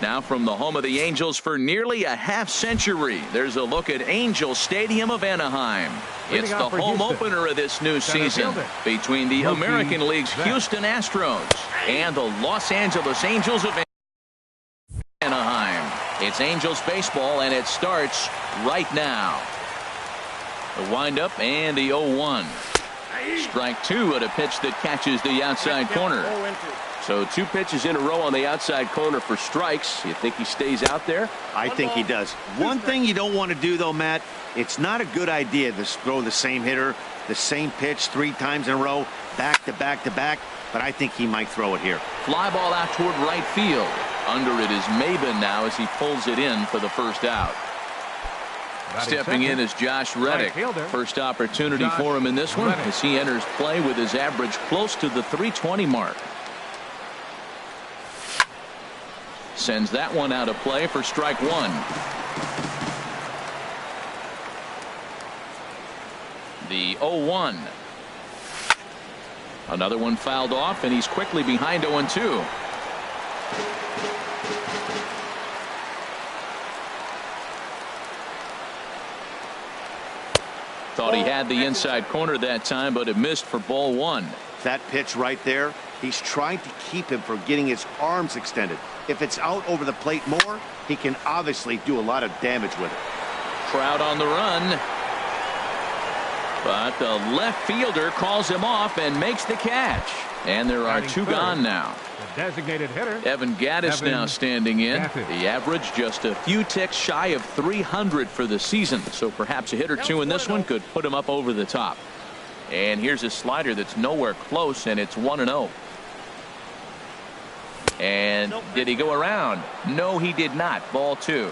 Now from the home of the Angels for nearly a half-century, there's a look at Angel Stadium of Anaheim. It's the home opener of this new season between the American League's Houston Astros and the Los Angeles Angels of Anaheim. It's Angels baseball, and it starts right now. The windup and the 0-1. Strike two at a pitch that catches the outside corner. So two pitches in a row on the outside corner for strikes. You think he stays out there? I think he does. One thing you don't want to do, though, Matt, it's not a good idea to throw the same hitter, the same pitch 3 times in a row, back to back to back, but I think he might throw it here. Fly ball out toward right field. Under it is Maben now as he pulls it in for the first out. Stepping in is Josh Reddick. First opportunity for him in this one as he enters play with his average close to the .320 mark. Sends that one out of play for strike one. The 0-1. Another one fouled off, and he's quickly behind 0-2. Thought he had the inside corner that time, but it missed for ball one. That pitch right there, he's trying to keep him from getting his arms extended. If it's out over the plate more, he can obviously do a lot of damage with it. Trout on the run. But the left fielder calls him off and makes the catch. And there are two gone now. The designated hitter, Evan Gattis now standing in. The average just a few ticks shy of 300 for the season. So perhaps a hit or two in this one could put him up over the top. And here's a slider that's nowhere close, and it's 1-0. And did he go around? No, he did not. Ball two.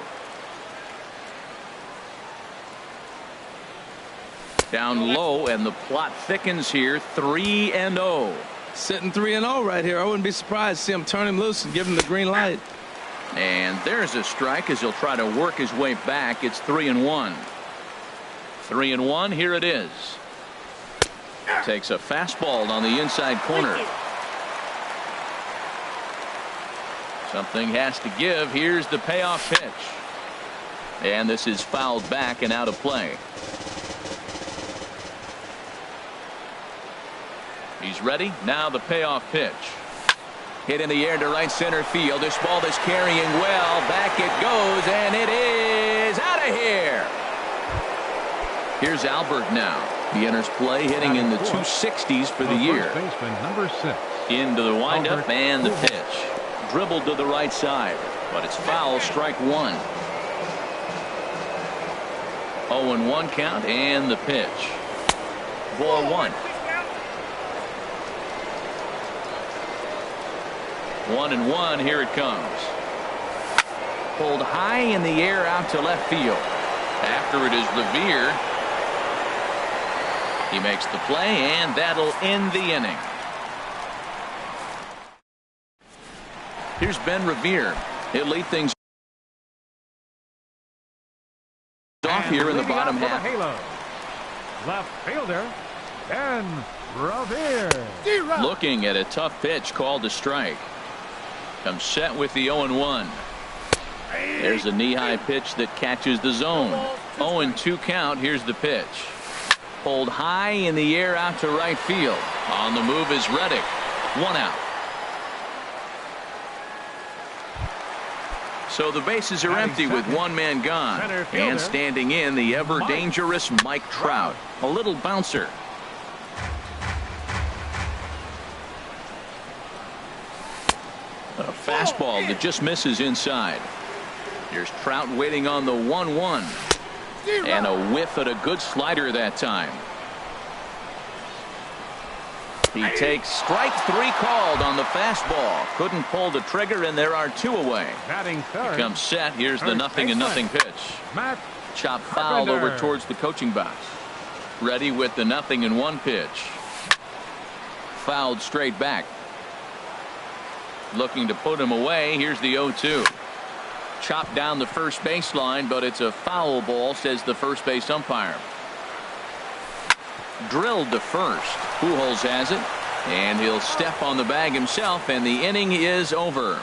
Down low, and the plot thickens here. 3-0. Sitting 3-0 right here. I wouldn't be surprised to see him turn him loose and give him the green light. And there's a strike as he'll try to work his way back. It's 3-1. 3-1. Here it is. Takes a fastball on the inside corner. Something has to give. Here's the payoff pitch. And this is fouled back and out of play. He's ready. Now the payoff pitch. Hit in the air to right center field. This ball is carrying well. Back it goes, and it is out of here. Here's Albert now. He enters play hitting in the 260s for the year. Number 6. Into the windup and the pitch. Dribbled to the right side, but it's foul. Strike one. 0-1 count and the pitch. Ball one. 1-1. Here it comes. Pulled high in the air out to left field. After it is Revere. He makes the play, and that'll end the inning. Here's Ben Revere. He'll lead things off here in the bottom half. Left fielder, Ben Revere. Looking at a tough pitch called a strike. Comes set with the 0-1. There's a knee-high pitch that catches the zone. 0-2 count. Here's the pitch. Pulled high in the air out to right field. On the move is Reddick. 1 out. So the bases are empty with 1 man gone. And standing in, the ever-dangerous Mike Trout. A little bouncer. A fastball that just misses inside. Here's Trout waiting on the 1-1. And a whiff at a good slider that time. He takes strike 3 called on the fastball. Couldn't pull the trigger, and there are 2 away. Batting third. He comes set. Here's the 0-0 pitch. Chop foul over towards the coaching box. Ready with the 0-1 pitch. Fouled straight back. Looking to put him away. Here's the 0-2. Chopped down the first baseline, but it's a foul ball, says the first base umpire. Drilled to first. Pujols has it, and he'll step on the bag himself, and the inning is over.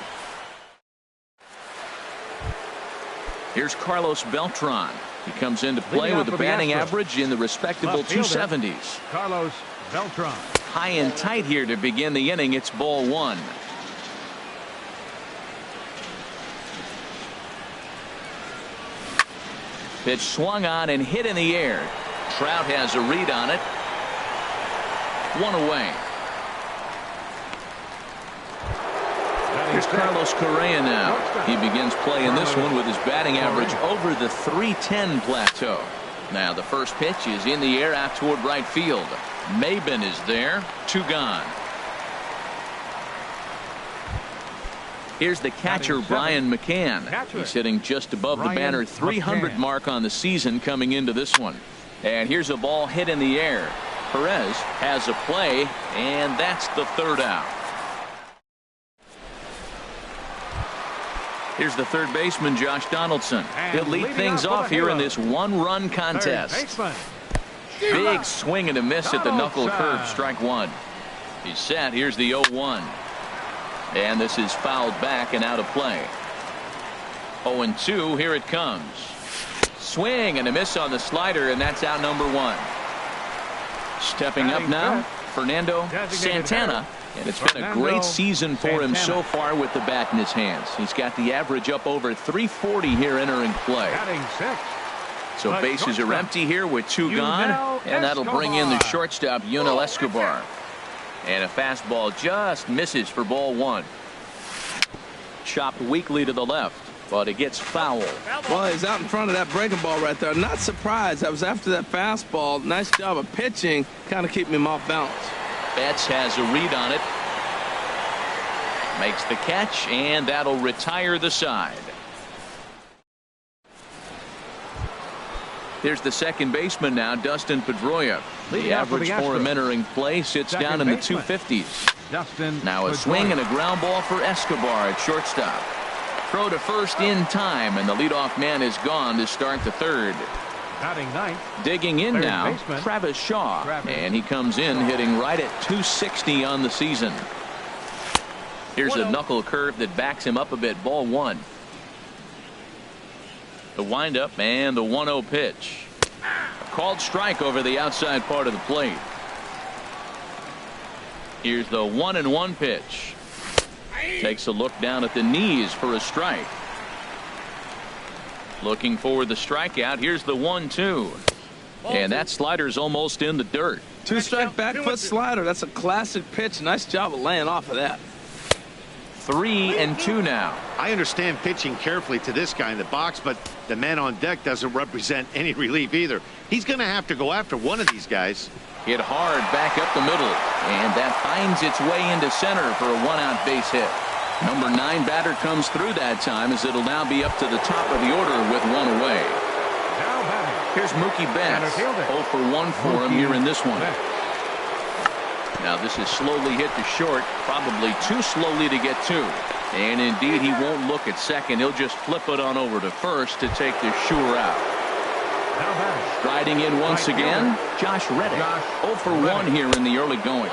Here's Carlos Beltran. He comes into play with a batting average in the respectable 270s. Carlos Beltran. High and tight here to begin the inning. It's ball one. Pitch swung on and hit in the air. Trout has a read on it. One away. Here's Carlos Correa now. He begins play in this one with his batting average over the 310 plateau. Now the first pitch is in the air out toward right field. Maben is there. 2 gone. Here's the catcher, Brian McCann. He's hitting just above the banner 300 mark on the season coming into this one. And here's a ball hit in the air. Perez has a play, and that's the 3rd out. Here's the third baseman, Josh Donaldson. He'll lead things off here in this 1-run contest. Big swing and a miss at the knuckle curve, strike 1. He's set. Here's the 0-1. And this is fouled back and out of play. 0-2. Here it comes. Swing and a miss on the slider, and that's out number 1. Stepping up now, Fernando Santana. And it's been a great season for him so far with the bat in his hands. He's got the average up over 340 here entering play. So bases are empty here with 2 gone. And that'll bring in the shortstop, Yunel Escobar. And a fastball just misses for ball 1. Chopped weakly to the left, but it gets foul. Well, he's out in front of that breaking ball right there. Not surprised. I was after that fastball. Nice job of pitching, kind of keeping him off balance. Betts has a read on it. Makes the catch, and that'll retire the side. Here's the second baseman now, Dustin Pedroia. The average for him entering play sits down in the 250s. Now a swing and a ground ball for Escobar at shortstop. Throw to first in time, and the leadoff man is gone to start the 3rd. Digging in now, Travis Shaw, and he comes in hitting right at 260 on the season. Here's a knuckle curve that backs him up a bit. Ball 1. The windup and the 1-0 pitch. A called strike over the outside part of the plate. Here's the 1-1 pitch. Takes a look down at the knees for a strike. Looking for the strikeout. Here's the 1-2. And that slider's almost in the dirt. 2-strike back foot slider. That's a classic pitch. Nice job of laying off of that. 3-2 now. I understand pitching carefully to this guy in the box, but the man on deck doesn't represent any relief either. He's going to have to go after one of these guys. Hit hard back up the middle, and that finds its way into center for a 1-out base hit. Number 9 batter comes through that time, as it'll now be up to the top of the order with 1 away. Here's Mookie Betts. 0 for 1 for him here in this one. Now this is slowly hit to short, probably too slowly to get to. And indeed, he won't look at second. He'll just flip it on over to first to take the sure out. Striding in once again, Josh Reddick. 0 for 1 here in the early going.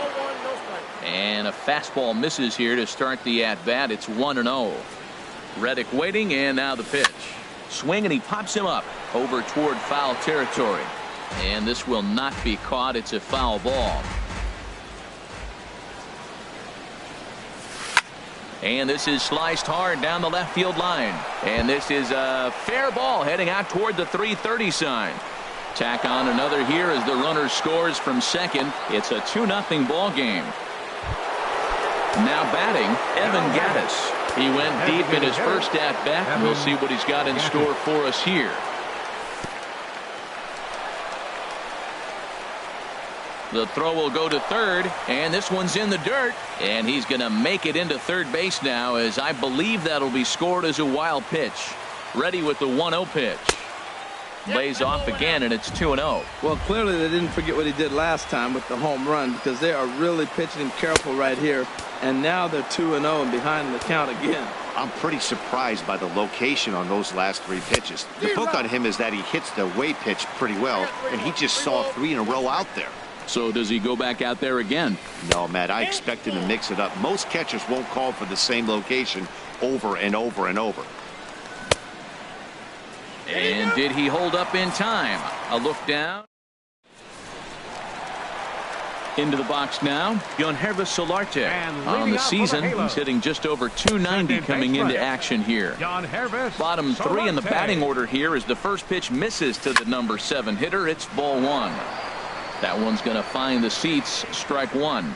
And a fastball misses here to start the at-bat. It's 1-0. Reddick waiting, and now the pitch. Swing, and he pops him up over toward foul territory. And this will not be caught. It's a foul ball. And this is sliced hard down the left field line. And this is a fair ball heading out toward the 330 sign. Tack on another here as the runner scores from second. It's a 2-0 ball game. Now batting, Evan Gattis. He went deep in his first at-bat. We'll see what he's got in store for us here. The throw will go to third, and this one's in the dirt, and he's going to make it into third base now, as I believe that'll be scored as a wild pitch. Ready with the 1-0 pitch. Lays off again, and it's 2-0. Well, clearly they didn't forget what he did last time with the home run, because they are really pitching him careful right here. And now they're 2-0 and behind the count again. I'm pretty surprised by the location on those last 3 pitches. The book on him is that he hits the way pitch pretty well, and he just saw 3 in a row out there. So does he go back out there again? No, Matt, I expect him to mix it up. Most catchers won't call for the same location over and over and over. And did he hold up in time? A look down. Into the box now, Yonhervis Solarte. On the season, he's hitting just over 290 coming into action here. Bottom three in the batting order here as the first pitch misses to the number 7 hitter. It's ball 1. That one's going to find the seats. Strike 1.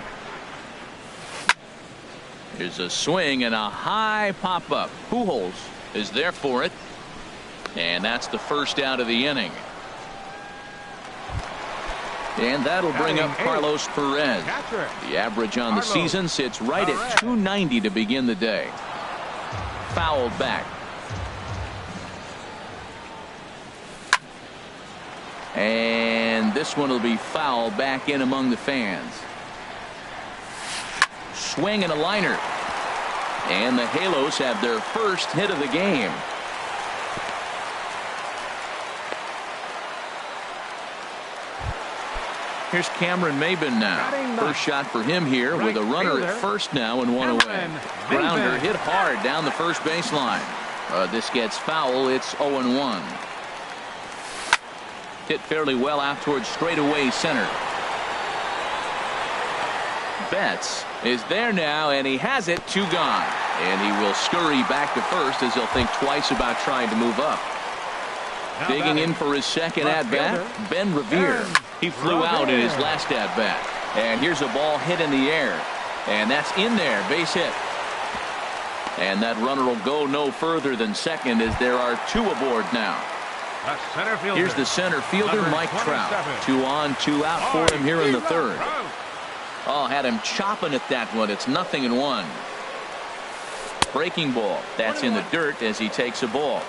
Here's a swing and a high pop-up. Pujols is there for it. And that's the first out of the inning. And that'll bring up Carlos Perez. The average on the season sits right at 290 to begin the day. Fouled back. And this one will be fouled back in among the fans. Swing and a liner. And the Halos have their first hit of the game. Here's Cameron Maybin now. First shot for him here with a runner at first now and one away. Grounder hit hard down the first baseline. This gets foul. It's 0-1. Hit fairly well out towards straightaway center. Betts is there now, and he has it. 2 gone. And he will scurry back to first as he'll think twice about trying to move up. Digging in for his second at-bat, Ben Revere. He flew out in his last at-bat. And here's a ball hit in the air. And that's in there, base hit. And that runner will go no further than second as there are 2 aboard now. Here's the center fielder, Mike Trout. 2 on, 2 out for him here in the third. Oh, had him chopping at that one. It's 0-1. Breaking ball. That's in the dirt as he takes a ball.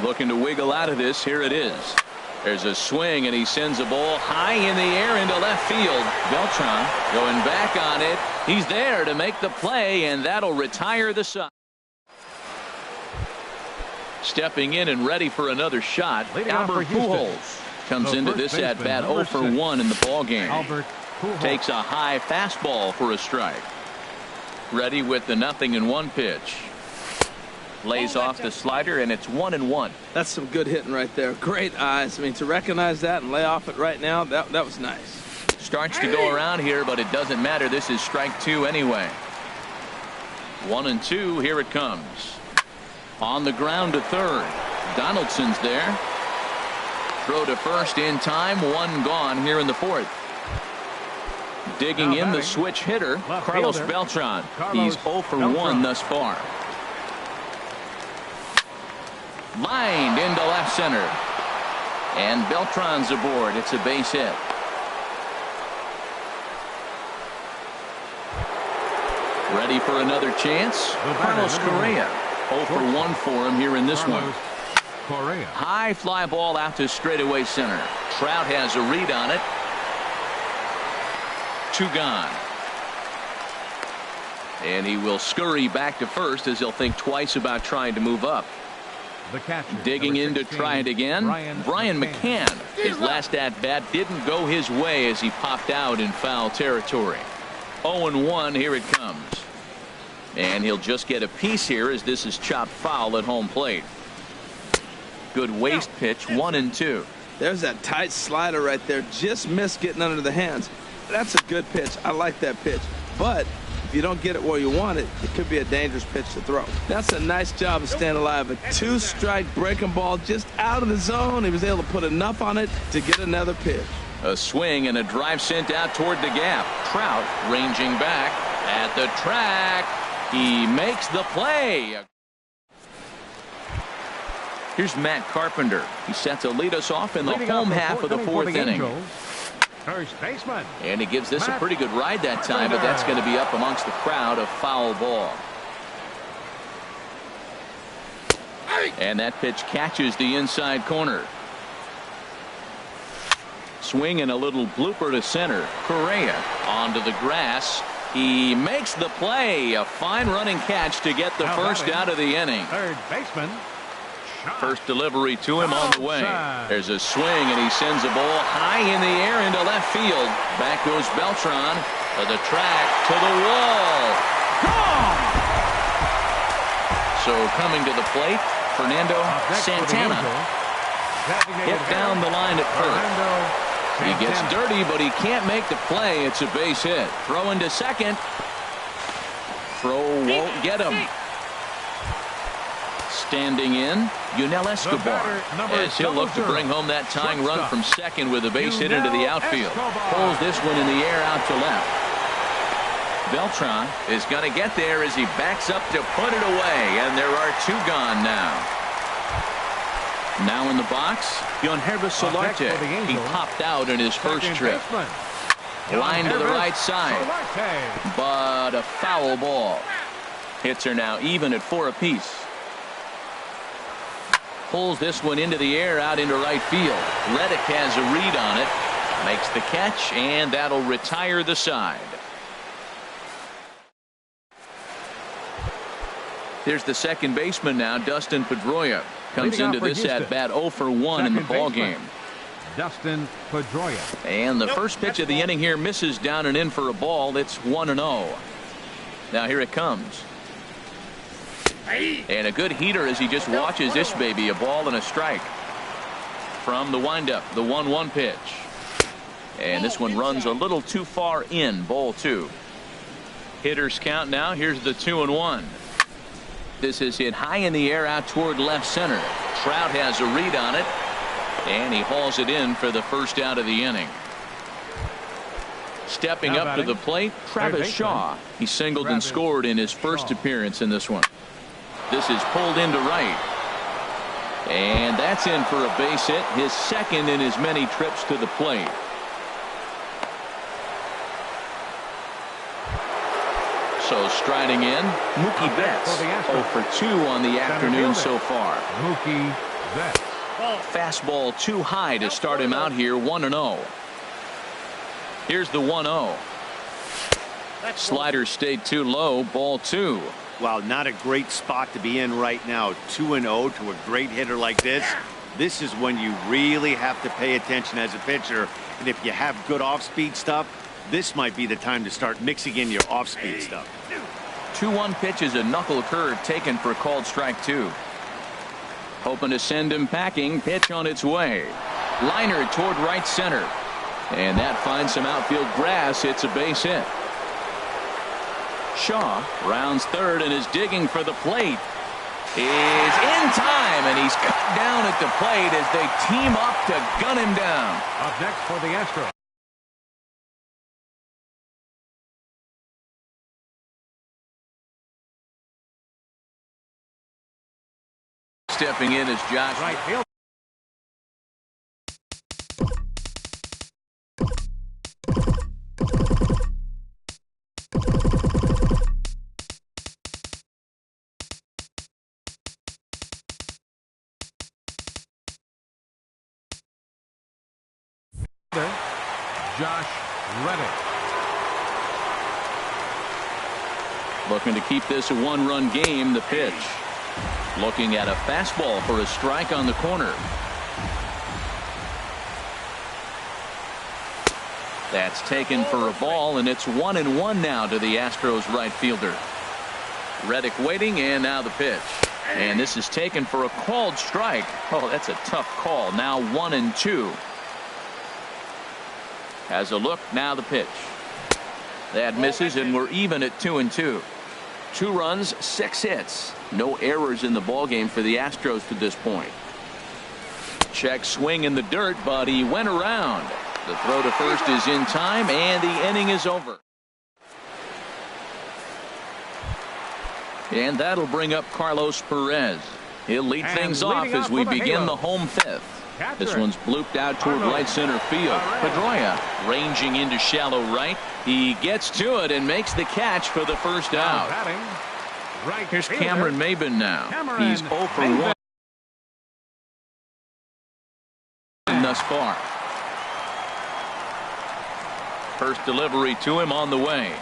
Looking to wiggle out of this. Here it is. There's a swing, and he sends a ball high in the air into left field. Beltran going back on it. He's there to make the play, and that'll retire the side. Stepping in and ready for another shot, Albert Pujols comes into this at-bat 0 for 1 in the ballgame. Takes a high fastball for a strike. Ready with the 0-1 pitch. Lays off the slider, and it's 1-1. That's some good hitting right there. Great eyes. I mean, to recognize that and lay off it right now, that was nice. Starts to go around here, but it doesn't matter. This is strike 2 anyway. 1-2. Here it comes. On the ground to third. Donaldson's there. Throw to first in time. 1 gone here in the fourth. Digging in the switch hitter, Carlos Beltran. He's 0 for 1 thus far. Lined into left center. And Beltran's aboard. It's a base hit. Ready for another chance. Carlos Correa. 0 for 1 for him here in this one. High fly ball out to straightaway center. Trout has a read on it. 2 gone. And he will scurry back to first as he'll think twice about trying to move up. Digging in to try it again. Brian McCann. His last at-bat didn't go his way as he popped out in foul territory. 0-1. Here it comes. And he'll just get a piece here as this is chopped foul at home plate. Good waist pitch. 1-2. There's that tight slider right there. Just missed getting under the hands. That's a good pitch. I like that pitch. But if you don't get it where you want it, it could be a dangerous pitch to throw. That's a nice job of staying alive. A 2-strike breaking ball just out of the zone. He was able to put enough on it to get another pitch. A swing and a drive sent out toward the gap. Trout ranging back at the track. He makes the play. Here's Matt Carpenter. He set to lead us off in the home half of the fourth inning. First baseman. And he gives this a pretty good ride that time, but that's going to be up amongst the crowd. A foul ball. And that pitch catches the inside corner. Swing and a little blooper to center. Correa onto the grass. He makes the play. A fine running catch to get the first out of the inning. Third baseman First delivery to him on the way. There's a swing, and he sends a ball high in the air into left field. Back goes Beltran to the track, to the wall. Gone! So coming to the plate, Fernando Santana. Hit down the line at first. He gets dirty, but he can't make the play. It's a base hit. Throw into second. Throw won't get him. Standing in, Yunel Escobar, as he'll look to bring home that tying run from second with a base hit into the outfield. Pulls this one in the air out to left. Beltran is going to get there as he backs up to put it away, and there are two gone now. Now in the box, Yonhervis Solarte. He popped out in his first trip. Line to the right side, but a foul ball. Hits are now even at 4 apiece. Pulls this one into the air out into right field. Reddick has a read on it. Makes the catch, and that'll retire the side. Here's the second baseman now, Dustin Pedroia. Comes into this at bat 0 for 1 in the ball game. Dustin Pedroia. And the first pitch of the inning here misses down and in for a ball. It's 1-0. Now here it comes. And a good heater as he just watches this baby. A ball and a strike. From the windup, the 1-1 pitch. And this one runs a little too far in. Ball 2. Hitters count now. Here's the 2-1. This is hit high in the air out toward left center. Trout has a read on it. And he hauls it in for the first out of the inning. Stepping up to the plate, Travis Shaw. He singled and scored in his first appearance in this one. This is pulled into right. And that's in for a base hit, his second in as many trips to the plate. So striding in, Mookie Betts. 0 for 2 on the afternoon so far. Mookie Betts. Fastball too high to start him out here. 1-0. Here's the 1-0. Slider stayed too low. Ball 2. Well, not a great spot to be in right now. 2-0 to a great hitter like this. This is when you really have to pay attention as a pitcher. And if you have good off-speed stuff, this might be the time to start mixing in your off-speed stuff. 2-1 pitch is a knuckle curve taken for called strike 2. Hoping to send him packing. Pitch on its way. Liner toward right center. And that finds some outfield grass. It's a base hit. Shaw rounds third and is digging for the plate. Is in time, and he's cut down at the plate as they team up to gun him down. Up next for the Astros. Stepping in is Josh. Right field. Josh Reddick. Looking to keep this a one-run game. The pitch. Looking at a fastball for a strike on the corner. That's taken for a ball, and it's 1-1 now to the Astros right fielder. Reddick waiting, and now the pitch. And this is taken for a called strike. Oh, that's a tough call. Now 1-2. Has a look, now the pitch. That misses, and we're even at 2-2. 2 runs, 6 hits. No errors in the ballgame for the Astros to this point. Check swing in the dirt, but he went around. The throw to first is in time, and the inning is over. And that'll bring up Carlos Perez. He'll lead things off as we begin the home 5th. This one's blooped out toward right center field. Pedroia ranging into shallow right. He gets to it and makes the catch for the first out. Here's Cameron Maybin now. He's 0 for 1 thus far. First delivery to him on the way.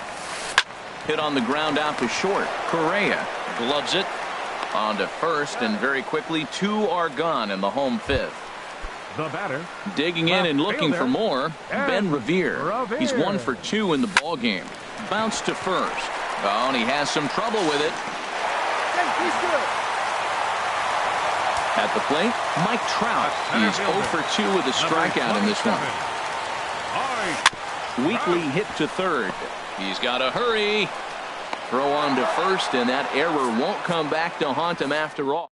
Hit on the ground out to short. Correa gloves it. On to first, and very quickly 2 are gone in the home 5th. The batter. Digging in and looking for more, Ben Revere. Revere. He's 1 for 2 in the ball game. Bounce to first. Oh, and he has some trouble with it. At the plate, Mike Trout. He's 0 for 2 with a strikeout in this one. Weekly hit to third. He's got to hurry. Throw on to first, and that error won't come back to haunt him after all.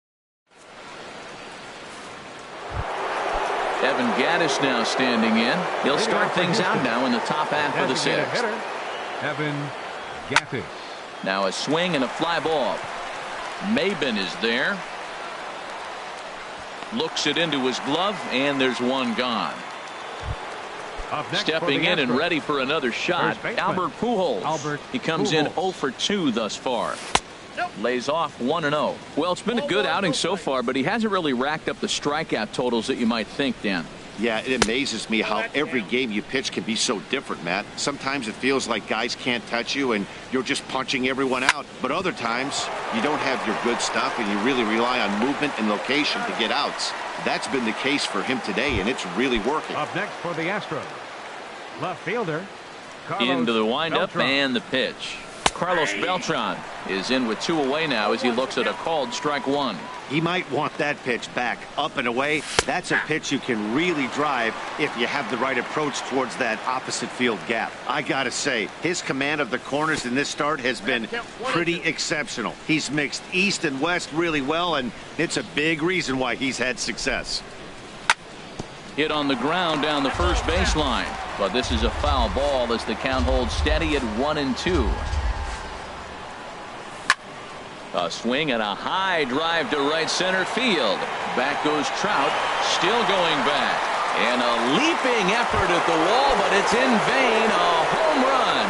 Evan Gaddis now standing in. He'll start things out now in the top half of the 6th. Evan Gaddis. Now a swing and a fly ball. Maben is there. Looks it into his glove, and there's 1 gone. Stepping in and ready for another shot, Albert Pujols. He comes in 0 for 2 thus far. Lays off 1-0. Well, it's been a good outing so far, but he hasn't really racked up the strikeout totals that you might think, Dan. Yeah, it amazes me how every game you pitch can be so different, Matt. Sometimes it feels like guys can't touch you and you're just punching everyone out. But other times you don't have your good stuff and you really rely on movement and location to get outs. That's been the case for him today, and it's really working. Up next for the Astros, left fielder Carlos into the windup Beltran. and the pitch. Carlos Beltran is in with 2 away now as he looks at a called strike 1. He might want that pitch back, up and away. That's a pitch you can really drive if you have the right approach towards that opposite field gap. I gotta say, his command of the corners in this start has been pretty exceptional. He's mixed east and west really well, and it's a big reason why he's had success. Hit on the ground down the first baseline, but this is a foul ball as the count holds steady at 1-2. A swing and a high drive to right center field. Back goes Trout, still going back. And a leaping effort at the wall, but it's in vain. A home run.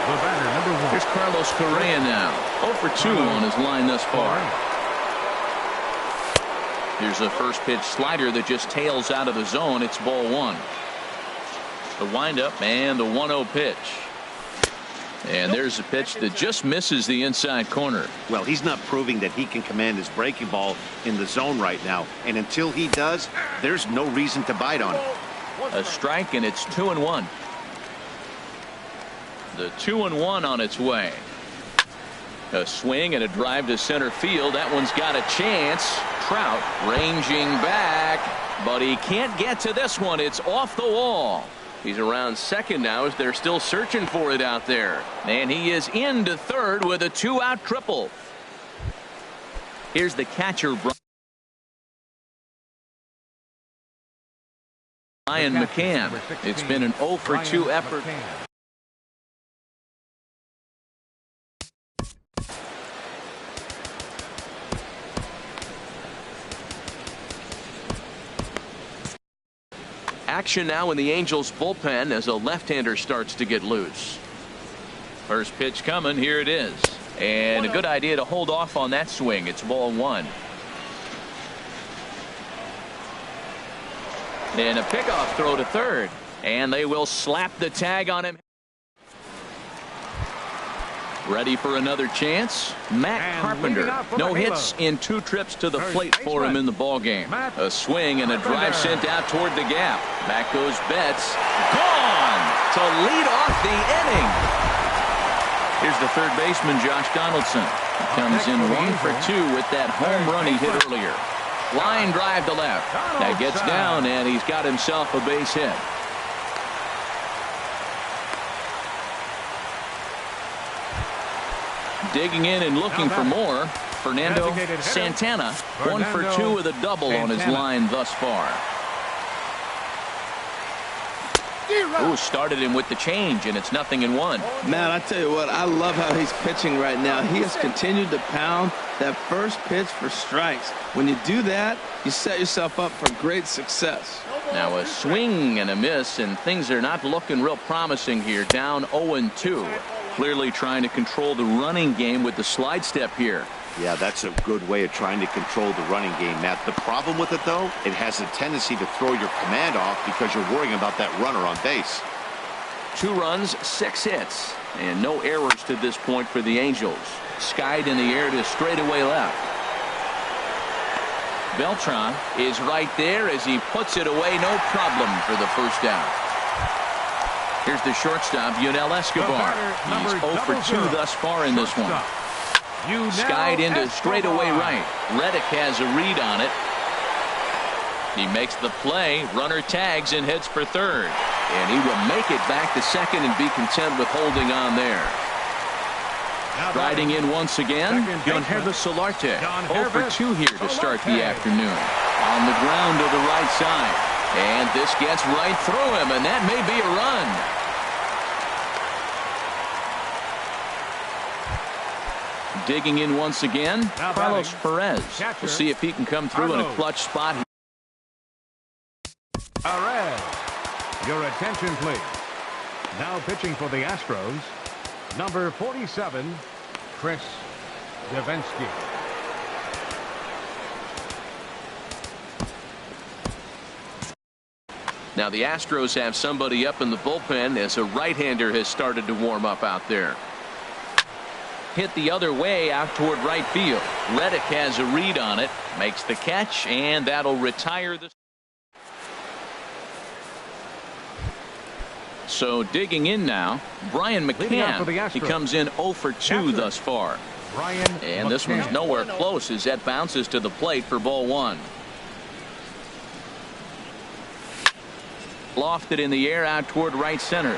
The batter, number 1. Here's Carlos Correa now. 0 for 2 on his line thus far. Here's a first pitch slider that just tails out of the zone. It's ball 1. The windup and the 1-0 pitch. And there's a pitch that just misses the inside corner. Well, he's not proving that he can command his breaking ball in the zone right now. And until he does, there's no reason to bite on it. A strike, and it's 2-1. The 2-1 on its way. A swing and a drive to center field. That one's got a chance. Trout ranging back, but he can't get to this one. It's off the wall. He's around second now as they're still searching for it out there. And he is into third with a 2-out triple. Here's the catcher, Brian McCann. It's been an 0 for 2 effort. Action now in the Angels bullpen as a left-hander starts to get loose. First pitch coming. Here it is. And a good idea to hold off on that swing. It's ball 1. And a pickoff throw to third. And they will slap the tag on him. Ready for another chance. Matt Carpenter. No hits in 2 trips to the plate for him in the ball game. A swing and a drive sent out toward the gap. Back goes Betts. Gone to lead off the inning. Here's the third baseman, Josh Donaldson. He comes in 1 for 2 with that home run he hit earlier. Line drive to left. That gets down, and he's got himself a base hit. Digging in and looking for more, Fernando Santana. 1 for 2 with a double on his line thus far. Ooh, started him with the change, and it's 0-1. Man, I tell you what, I love how he's pitching right now. He has continued to pound that first pitch for strikes. When you do that, you set yourself up for great success. Now a swing and a miss, and things are not looking real promising here. Down 0-2. Clearly trying to control the running game with the slide step here. Yeah, that's a good way of trying to control the running game, Matt. The problem with it, though, it has a tendency to throw your command off because you're worrying about that runner on base. 2 runs, 6 hits, and no errors to this point for the Angels. Skied in the air to straightaway left. Beltran is right there as he puts it away. No problem for the first down. Here's the shortstop, Yunel Escobar. He's 0 for 2 thus far in this one. Skied into straightaway right. Reddick has a read on it. He makes the play. Runner tags and heads for third. And he will make it back to second and be content with holding on there. Riding in once again, Yonhervis Solarte. 0 for 2 here to start the afternoon. On the ground to the right side. And this gets right through him, and that may be a run. Digging in once again, Carlos Perez. We'll see if he can come through in a clutch spot. Perez. Your attention, please. Now pitching for the Astros, number 47, Chris Devenski. Now the Astros have somebody up in the bullpen as a right-hander has started to warm up out there. Hit the other way out toward right field. Reddick has a read on it, makes the catch, and that'll retire the. So digging in now, Brian McCann. He comes in 0 for 2 thus far. And this one's nowhere close as that bounces to the plate for ball 1. Lofted in the air out toward right center.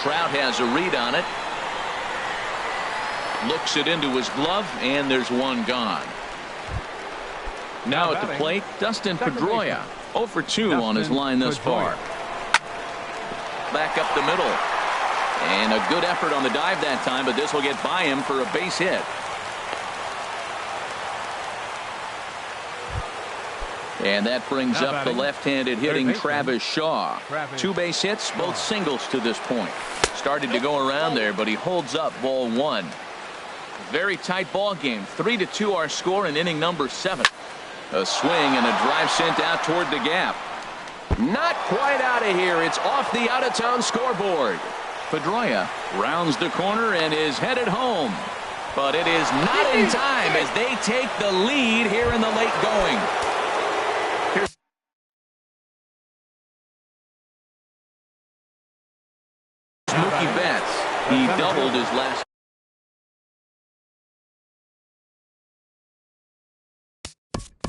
Trout has a read on it. Looks it into his glove, and there's one gone. Now at the plate, Dustin Pedroia. 0 for 2 on his line thus far. Back up the middle. And a good effort on the dive that time, but this will get by him for a base hit. And that brings up the left-handed hitting Travis Shaw. 2 base hits, both singles to this point. Started to go around there, but he holds up ball 1. Very tight ball game. 3-2 our score in inning number 7. A swing and a drive sent out toward the gap. Not quite out of here. It's off the out-of-town scoreboard. Pedroia rounds the corner and is headed home. But it is not in time as they take the lead here in the late going. Here's Mookie Betts. He doubled his last.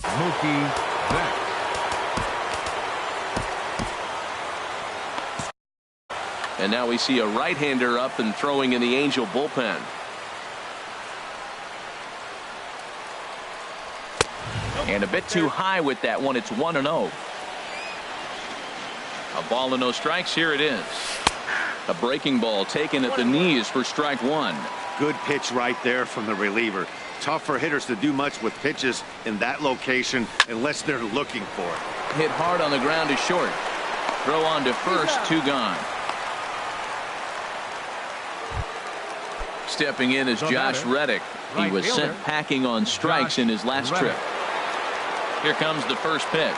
Mookie Betts. And now we see a right-hander up and throwing in the Angel bullpen. And a bit too high with that one. It's 1-0. A ball and no strikes. Here it is. A breaking ball taken at the knees for strike 1. Good pitch right there from the reliever. Tough for hitters to do much with pitches in that location unless they're looking for it. Hit hard on the ground to short. Throw on to first. 2 gone. Stepping in is Josh Reddick. He was sent packing on strikes in his last trip. Here comes the first pitch.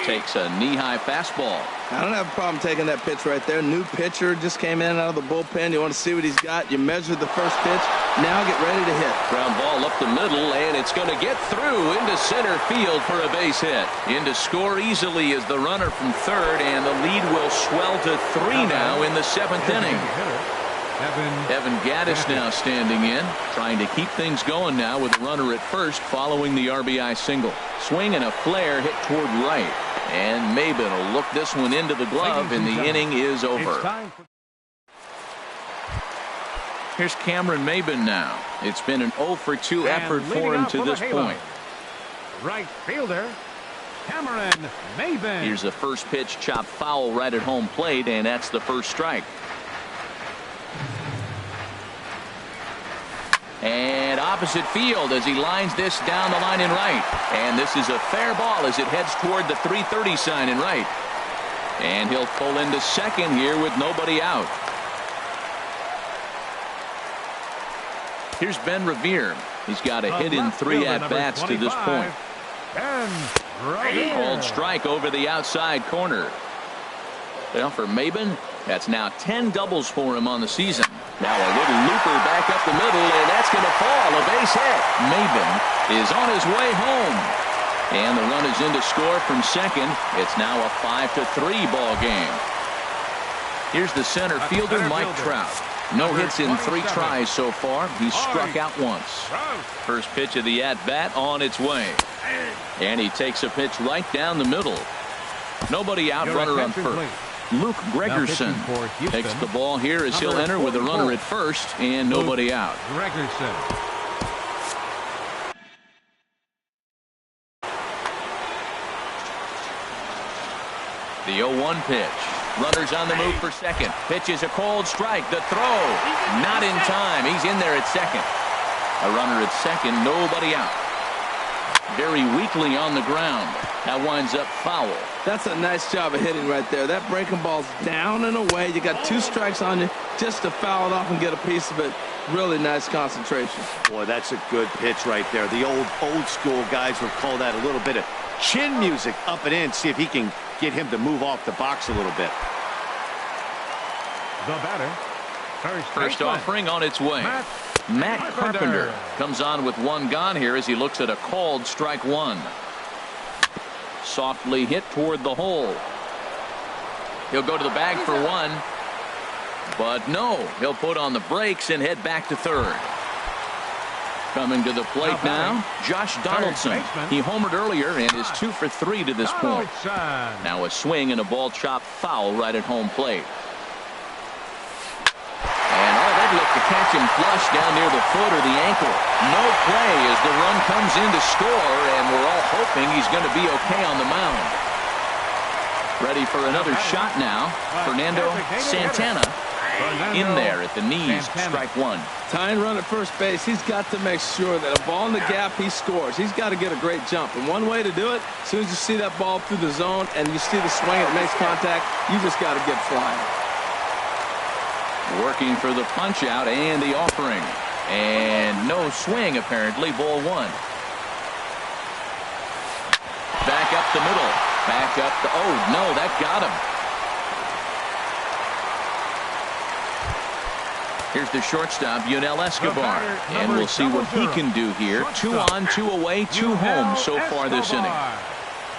Takes a knee-high fastball. I don't have a problem taking that pitch right there. New pitcher just came in out of the bullpen. You want to see what he's got. You measure the first pitch. Now get ready to hit. Ground ball up the middle, and it's going to get through into center field for a base hit. In to score easily is the runner from third, and the lead will swell to 3 now in the 7th inning. Evan Gaddis now standing in, trying to keep things going now with a runner at first following the RBI single. Swing and a flare hit toward right. And Maben will look this one into the glove, and the inning is over. Here's Cameron Maben now. It's been an 0 for 2 effort for him to this point. Right fielder, Cameron Maben. Here's the first pitch, chopped foul right at home plate, and that's the first strike. And opposite field as he lines this down the line in right. And this is a fair ball as it heads toward the 330 sign in right. And he'll pull into second here with nobody out. Here's Ben Revere. He's got a hit in 3 at-bats to this point. Called strike over the outside corner. Well, for Maben, that's now 10 doubles for him on the season. Now a little looper back up the middle, and that's going to fall. A base hit. Maben is on his way home. And the run is in to score from second. It's now a 5-3 ball game. Here's the center fielder, Mike Trout. No hits in 3 tries so far. He's struck out once. First pitch of the at-bat on its way. And he takes a pitch right down the middle. Nobody out, runner on first. Luke Gregerson takes the ball here as he'll enter with a runner at first and nobody out. Gregerson. The 0-1 pitch. Runners on the move for second. Pitch is a cold strike. The throw not in time. He's in there at second. A runner at second, nobody out. Very weakly on the ground. That winds up foul. That's a nice job of hitting right there. That breaking ball's down and away. You got 2 strikes on you just to foul it off and get a piece of it. Really nice concentration. Boy, that's a good pitch right there. The old school guys would call that a little bit of chin music up and in. See if he can get him to move off the box a little bit. The batter. First offering on its way. Matt Carpenter comes on with 1 gone here as he looks at a called strike 1. Softly hit toward the hole. He'll go to the bag for 1. But no, he'll put on the brakes and head back to third. Coming to the plate now, Josh Donaldson. He homered earlier and is 2 for 3 to this point. Now a swing and a ball chopped foul right at home plate. And they'd look to catch him flush down near the foot or the ankle. No play as the run comes in to score, and we're all hoping he's going to be okay on the mound. Ready for another shot now. Fernando Santana in there at the knees, strike 1. Tying run at first base, he's got to make sure that a ball in the gap, he scores. He's got to get a great jump. And one way to do it, as soon as you see that ball through the zone and you see the swing and it makes contact, you just got to get flying. Working for the punch out and the offering. And no swing apparently, ball 1. Back up the middle. Back up the, oh no, that got him. Here's the shortstop, Yunel Escobar. And we'll see what he can do here. 2 on, 2 away, 2 home so far this inning.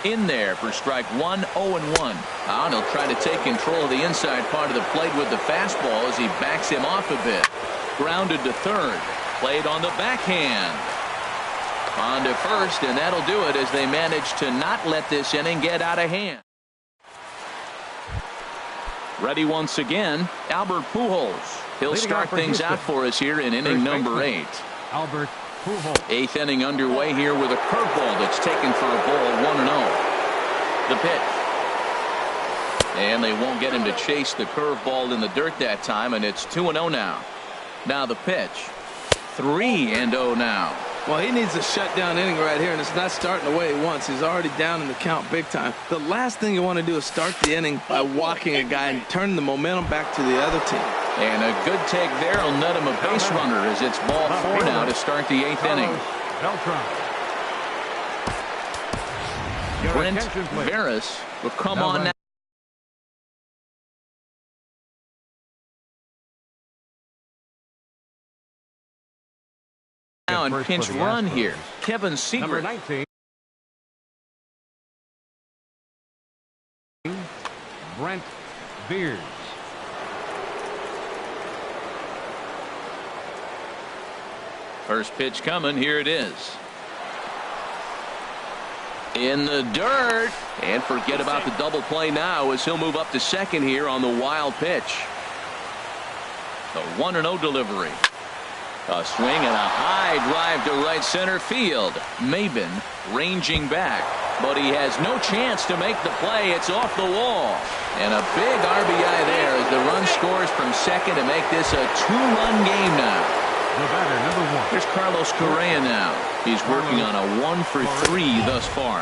In there for strike 1, 0-1. And he'll try to take control of the inside part of the plate with the fastball as he backs him off a bit. Grounded to third. Played on the backhand. On to first, and that'll do it as they manage to not let this inning get out of hand. Ready once again, Albert Pujols. He'll start things out for us here in inning number 8. Albert Pujols. 8th inning underway here with a curveball that's taken for a ball, 1-0. The pitch. And they won't get him to chase the curveball in the dirt that time, and it's 2-0 now. Now the pitch. 3-0 now. Well, he needs a shutdown inning right here, and it's not starting the way he wants. He's already down in the count big time. The last thing you want to do is start the inning by walking a guy and turning the momentum back to the other team. And a good take there will net him a base runner as it's ball 4 now to start the 8th inning. Brent Veras will come on now. And pinch run here. Kevin Seaver. Brent Veers. First pitch coming. Here it is. In the dirt. And forget about the double play now as he'll move up to second here on the wild pitch. The 1-0 delivery. A swing and a high drive to right center field. Maben ranging back, but he has no chance to make the play. It's off the wall. And a big RBI there as the run scores from second to make this a 2-run game now. The batter, number 1. Here's Carlos Correa now. He's working on a 1 for 3 thus far.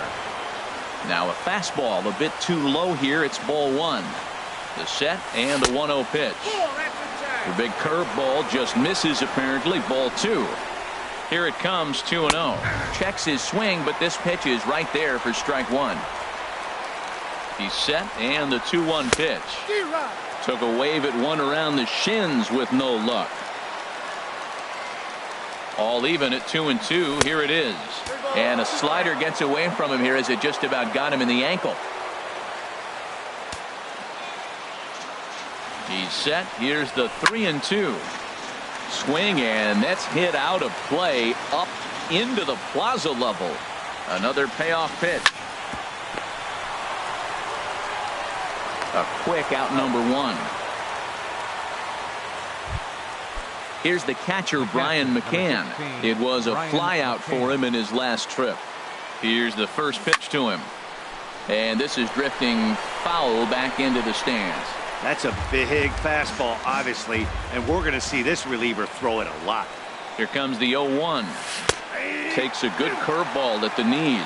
Now a fastball a bit too low here. It's ball 1. The set and the 1-0 pitch. The big curveball just misses apparently, ball 2. Here it comes, 2-0. Checks his swing, but this pitch is right there for strike 1. He's set and the 2-1 pitch. Took a wave at one around the shins with no luck. All even at 2-2. Here it is. And a slider gets away from him here as it just about got him in the ankle. He's set. Here's the 3-2. Swing, and that's hit out of play up into the plaza level. Another payoff pitch. A quick out number one. Here's the catcher, Brian McCann. It was a flyout for him in his last trip. Here's the first pitch to him. And this is drifting foul back into the stands. That's a big fastball, obviously, and we're going to see this reliever throw it a lot. Here comes the 0-1. Takes a good curveball at the knees.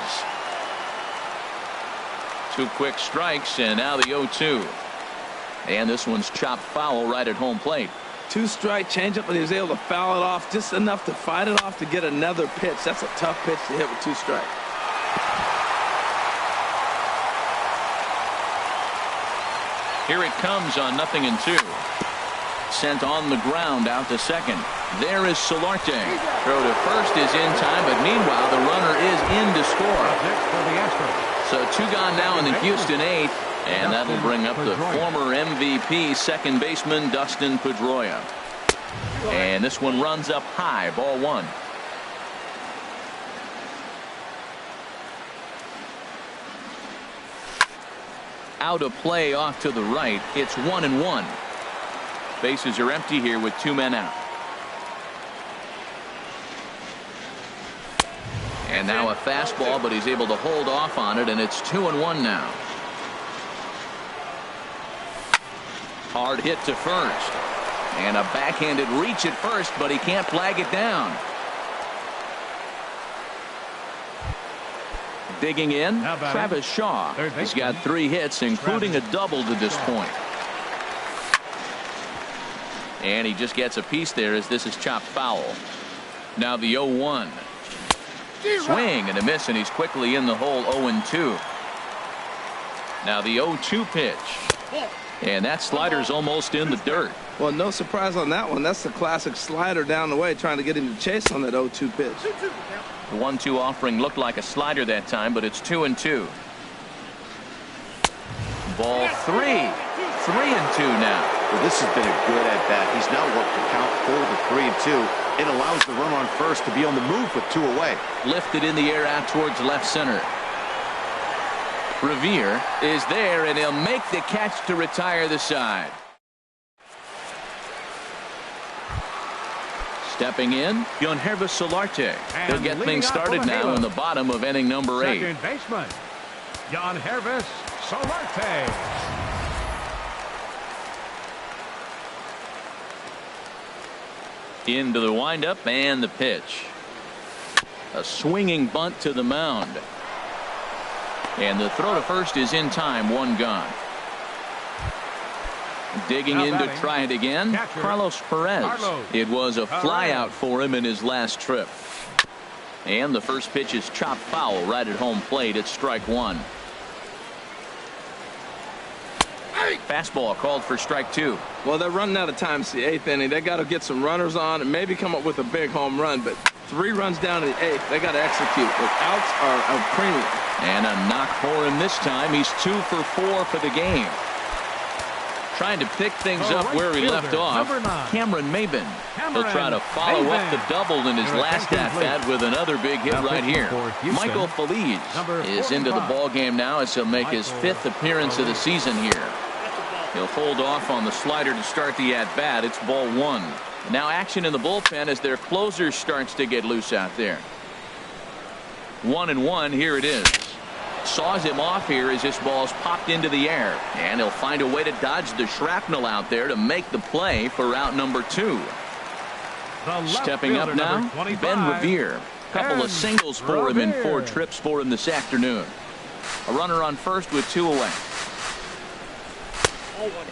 2 quick strikes, and now the 0-2. And this one's chopped foul right at home plate. 2-strike changeup, and he was able to foul it off just enough to fight it off to get another pitch. That's a tough pitch to hit with 2 strikes. Here it comes on 0-2. Sent on the ground out to second. There is Solarte. Throw to first is in time, but meanwhile the runner is in to score. So 2 gone now in the Houston 8th, and that'll bring up the former MVP second baseman Dustin Pedroia. And this one runs up high, ball 1. Out of play off to the right. It's 1-1. Bases are empty here with 2 men out. And now a fastball, but he's able to hold off on it, and it's 2-1 now. Hard hit to first. And a backhanded reach at first, but he can't flag it down. Digging in, Travis Shaw. He's got 3 hits, including a double to this point. And he just gets a piece there as this is chopped foul. Now the 0-1. Swing and a miss, and he's quickly in the hole. 0-2. Now the 0-2 pitch. And that slider's almost in the dirt. Well, no surprise on that one. That's the classic slider down the way, trying to get him to chase on that 0-2 pitch. The 1-2 offering looked like a slider that time, but it's 2-2. Ball 3. 3-2 now. Well, this has been a good at-bat. He's now worked the count forward to 3-2. It allows the runner on first to be on the move with 2 away. Lifted in the air out towards left center. Revere is there, and he'll make the catch to retire the side. Stepping in, Yonhervis Solarte. He'll get things started now in the bottom of inning number 8. Second baseman, Yonhervis Solarte. Into the windup and the pitch. A swinging bunt to the mound. And the throw to first is in time. 1 gone. Digging in to try it again, Carlos Perez. It was a flyout for him in his last trip. And the first pitch is chopped foul right at home plate. It's strike 1. Fastball called for strike 2. Well, they're running out of time. It's the 8th inning. They got to get some runners on and maybe come up with a big home run. But 3 runs down in the 8th. They got to execute. The outs are a premium. And a knock for him this time. He's 2 for 4 for the game. Trying to pick things up where he left off. Cameron Maben. He'll try to follow up the double in his last at-bat with another big hit right here. Michael Feliz is into the ball game now as he'll make his 5th appearance of the season here. He'll hold off on the slider to start the at-bat. It's ball 1. Now action in the bullpen as their closer starts to get loose out there. 1-1. Here it is. Saws him off here as this ball's popped into the air, and he'll find a way to dodge the shrapnel out there to make the play for out number 2. Stepping up now, Ben Revere. Couple of singles for him in 4 trips for him this afternoon. A runner on first with 2 away.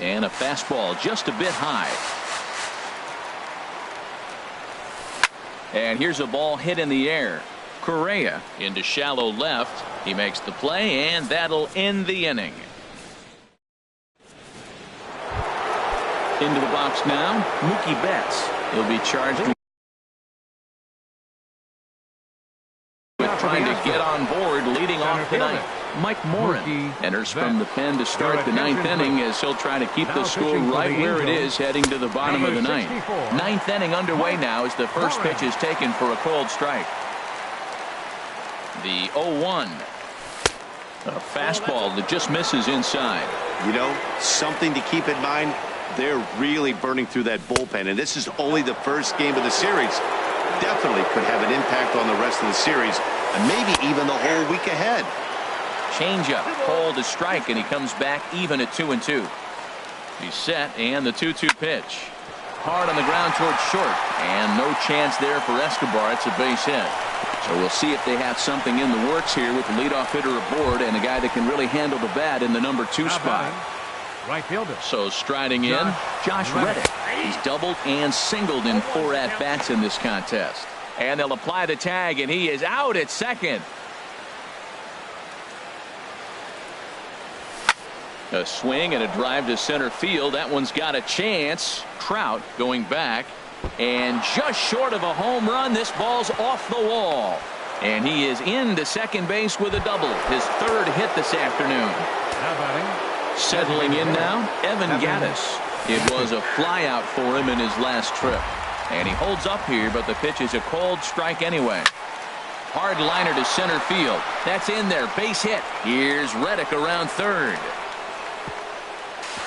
And a fastball just a bit high. And here's a ball hit in the air. Correa into shallow left. He makes the play, and that'll end the inning. Into the box now, Mookie Betts. He'll be charged trying to get on board, leading off the ninth. Mike Morin enters from the pen to start the ninth inning as he'll try to keep the score right where it is heading to the bottom of the ninth. Ninth inning underway now as the first pitch is taken for a called strike. The 0-1. A fastball that just misses inside. You know, something to keep in mind, they're really burning through that bullpen, and this is only the first game of the series. Definitely could have an impact on the rest of the series, and maybe even the whole week ahead. Changeup, called a strike, and he comes back even at 2-2. He's set, and the 2-2 pitch. Hard on the ground towards short, and no chance there for Escobar. It's a base hit. So we'll see if they have something in the works here with the leadoff hitter aboard and a guy that can really handle the bat in the number 2 spot. Right fielder. So striding in, Josh Reddick. He's doubled and singled in 4 at-bats in this contest. And they'll apply the tag, and he is out at second. A swing and a drive to center field. That one's got a chance. Trout going back. And just short of a home run, this ball's off the wall. And he is into second base with a double. His 3rd hit this afternoon. Settling in now, Evan Gattis. It was a flyout for him in his last trip. And he holds up here, but the pitch is a called strike anyway. Hard liner to center field. That's in there. Base hit. Here's Reddick around third.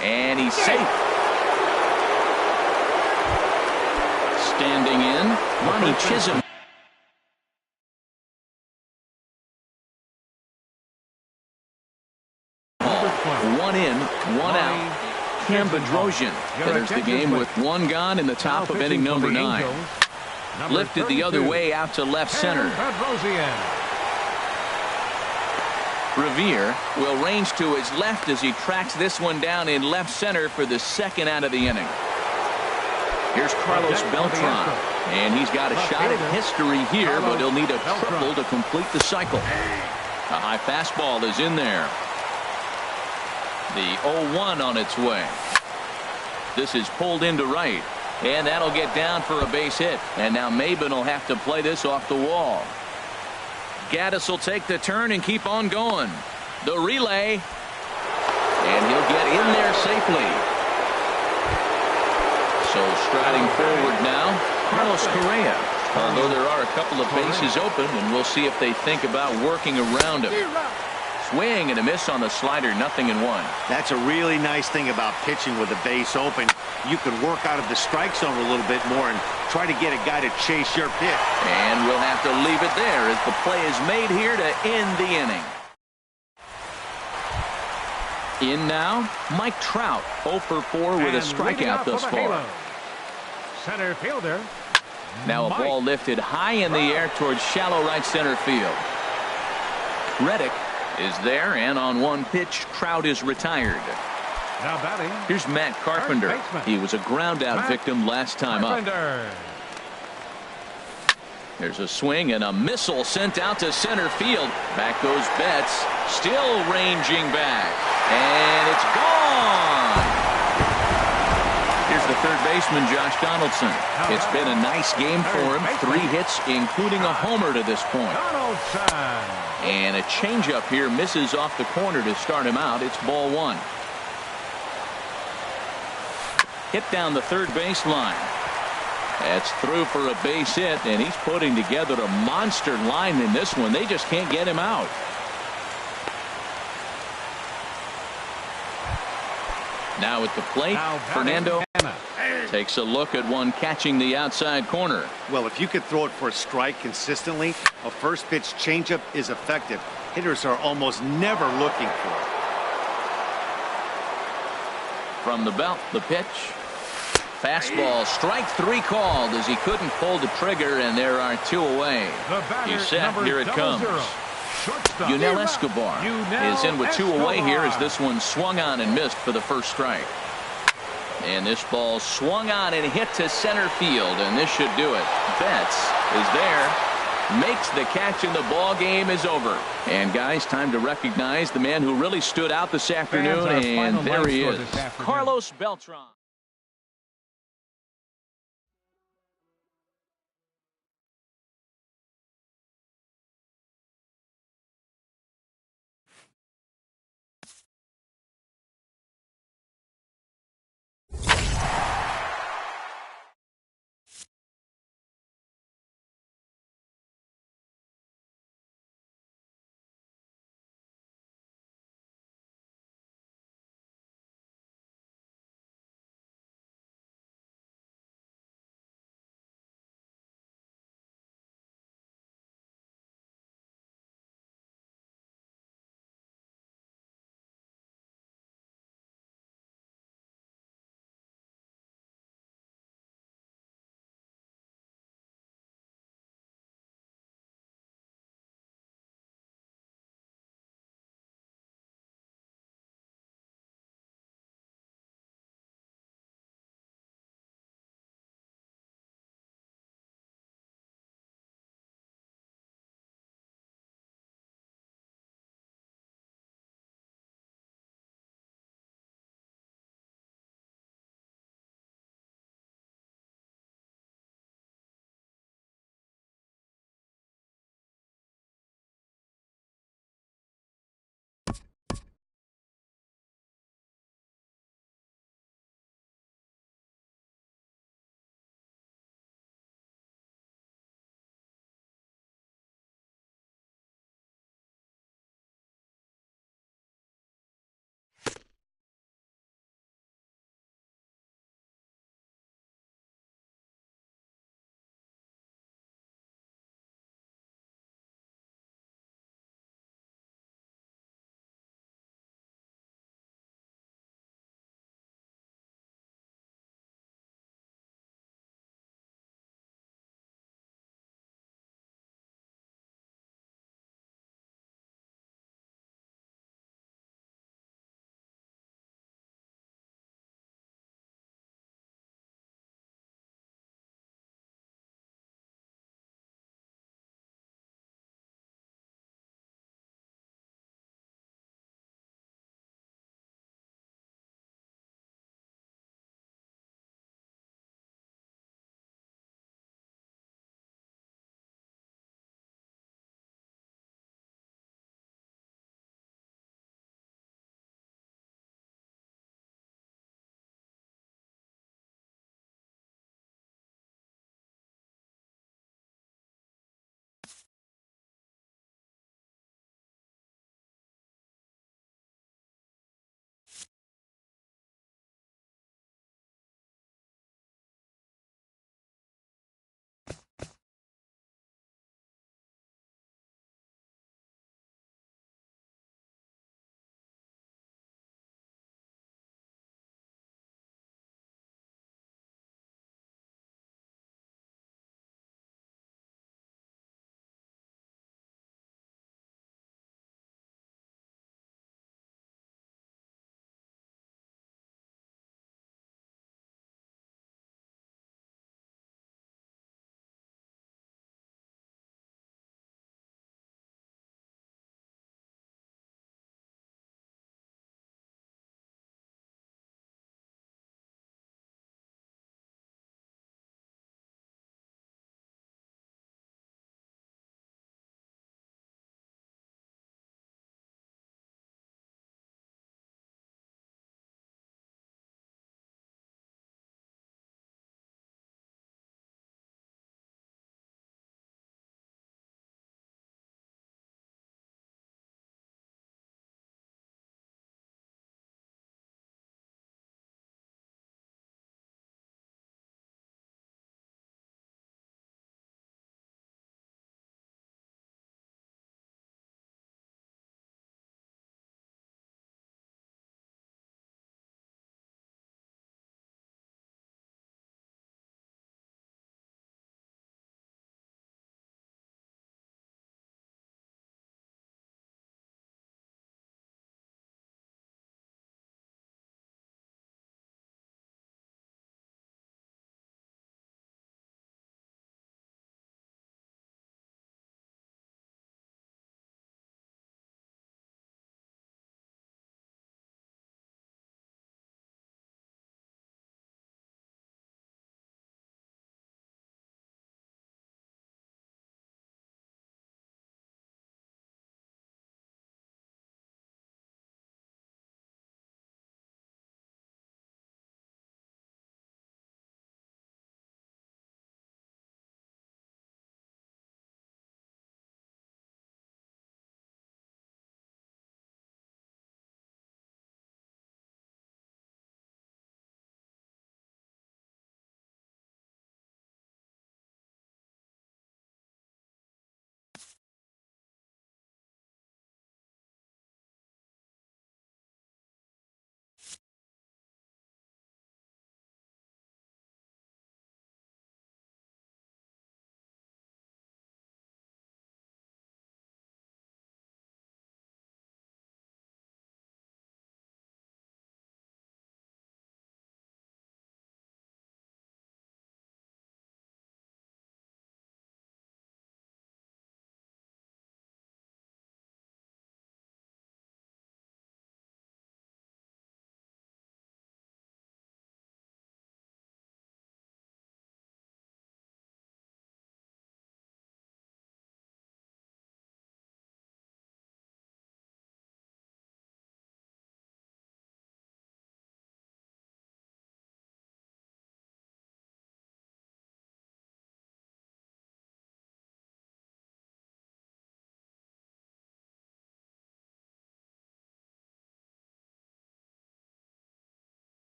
And he's safe. Standing in, Lonnie Chisholm. One in, one out. Cam Bedrosian enters the game with 1 gone in the top of inning number 9. Lifted the other way out to left center. Revere will range to his left as he tracks this one down in left center for the 2nd out of the inning. Here's Carlos Beltran, and he's got a shot at history here, but he'll need a triple to complete the cycle. A high fastball is in there. The 0-1 on its way. This is pulled into right, and that'll get down for a base hit. And now Maben will have to play this off the wall. Gattis will take the turn and keep on going. The relay, and he'll get in there safely. So striding forward now, Carlos Correa. Although there are a couple of bases open, and we'll see if they think about working around him. Swing and a miss on the slider, 0-1. That's a really nice thing about pitching with the base open. You can work out of the strike zone a little bit more and try to get a guy to chase your pitch. And we'll have to leave it there as the play is made here to end the inning. In now, Mike Trout, 0 for 4 with a strikeout thus far. Center fielder. Now a ball lifted high in the air towards shallow right center field. Reddick is there, and on one pitch, Trout is retired. Now batting. Here's Matt Carpenter. He was a ground-out victim last time up. There's a swing and a missile sent out to center field. Back goes Betts, still ranging back, and it's gone. Here's the third baseman, Josh Donaldson. It's been a nice game for him. 3 hits, including a homer to this point. And a changeup here misses off the corner to start him out. It's ball 1. Hit down the third baseline. That's through for a base hit, and he's putting together a monster line in this one. They just can't get him out. Now at the plate, Fernando takes a look at one catching the outside corner. Well, if you could throw it for a strike consistently, a first pitch changeup is effective. Hitters are almost never looking for it. From the belt, the pitch. Fastball, strike 3 called as he couldn't pull the trigger, and there are 2 away. He's set. Here it comes. Yunel Escobar is in with 2 away here as this one swung on and missed for the first strike. And this ball swung on and hit to center field, and this should do it. Betts is there, makes the catch, and the ball game is over. And guys, time to recognize the man who really stood out this afternoon, and there he is, Carlos Beltran.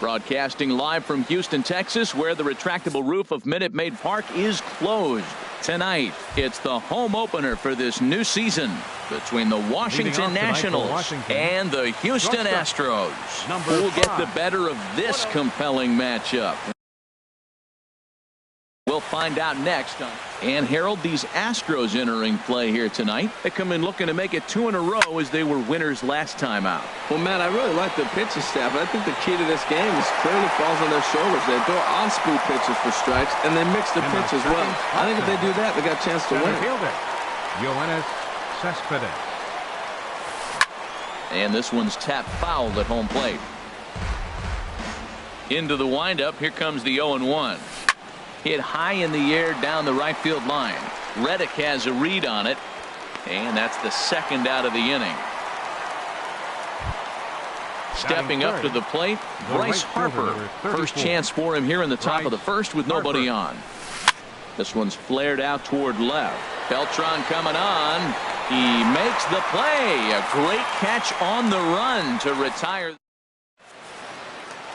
Broadcasting live from Houston, Texas, where the retractable roof of Minute Maid Park is closed. Tonight, it's the home opener for this new season between the Washington Nationals and the Houston Astros. Who will get the better of this compelling matchup? We'll find out next. And Harold, these Astros entering play here tonight. They come in looking to make it 2 in a row as they were winners last time out. Well, Matt, I really like the pitching staff. I think the key to this game is clearly falls on their shoulders. They throw on-speed pitches for strikes, and they mix the pitch as well. I think if they do that, they got a chance to win. And this one's tapped foul at home plate. Into the windup. Here comes the 0-1. Hit high in the air down the right field line. Reddick has a read on it, and that's the second out of the inning. Stepping up to the plate, Bryce Harper. First chance for him here in the top of the first with nobody on. This one's flared out toward left. Beltran coming on. He makes the play. A great catch on the run to retire.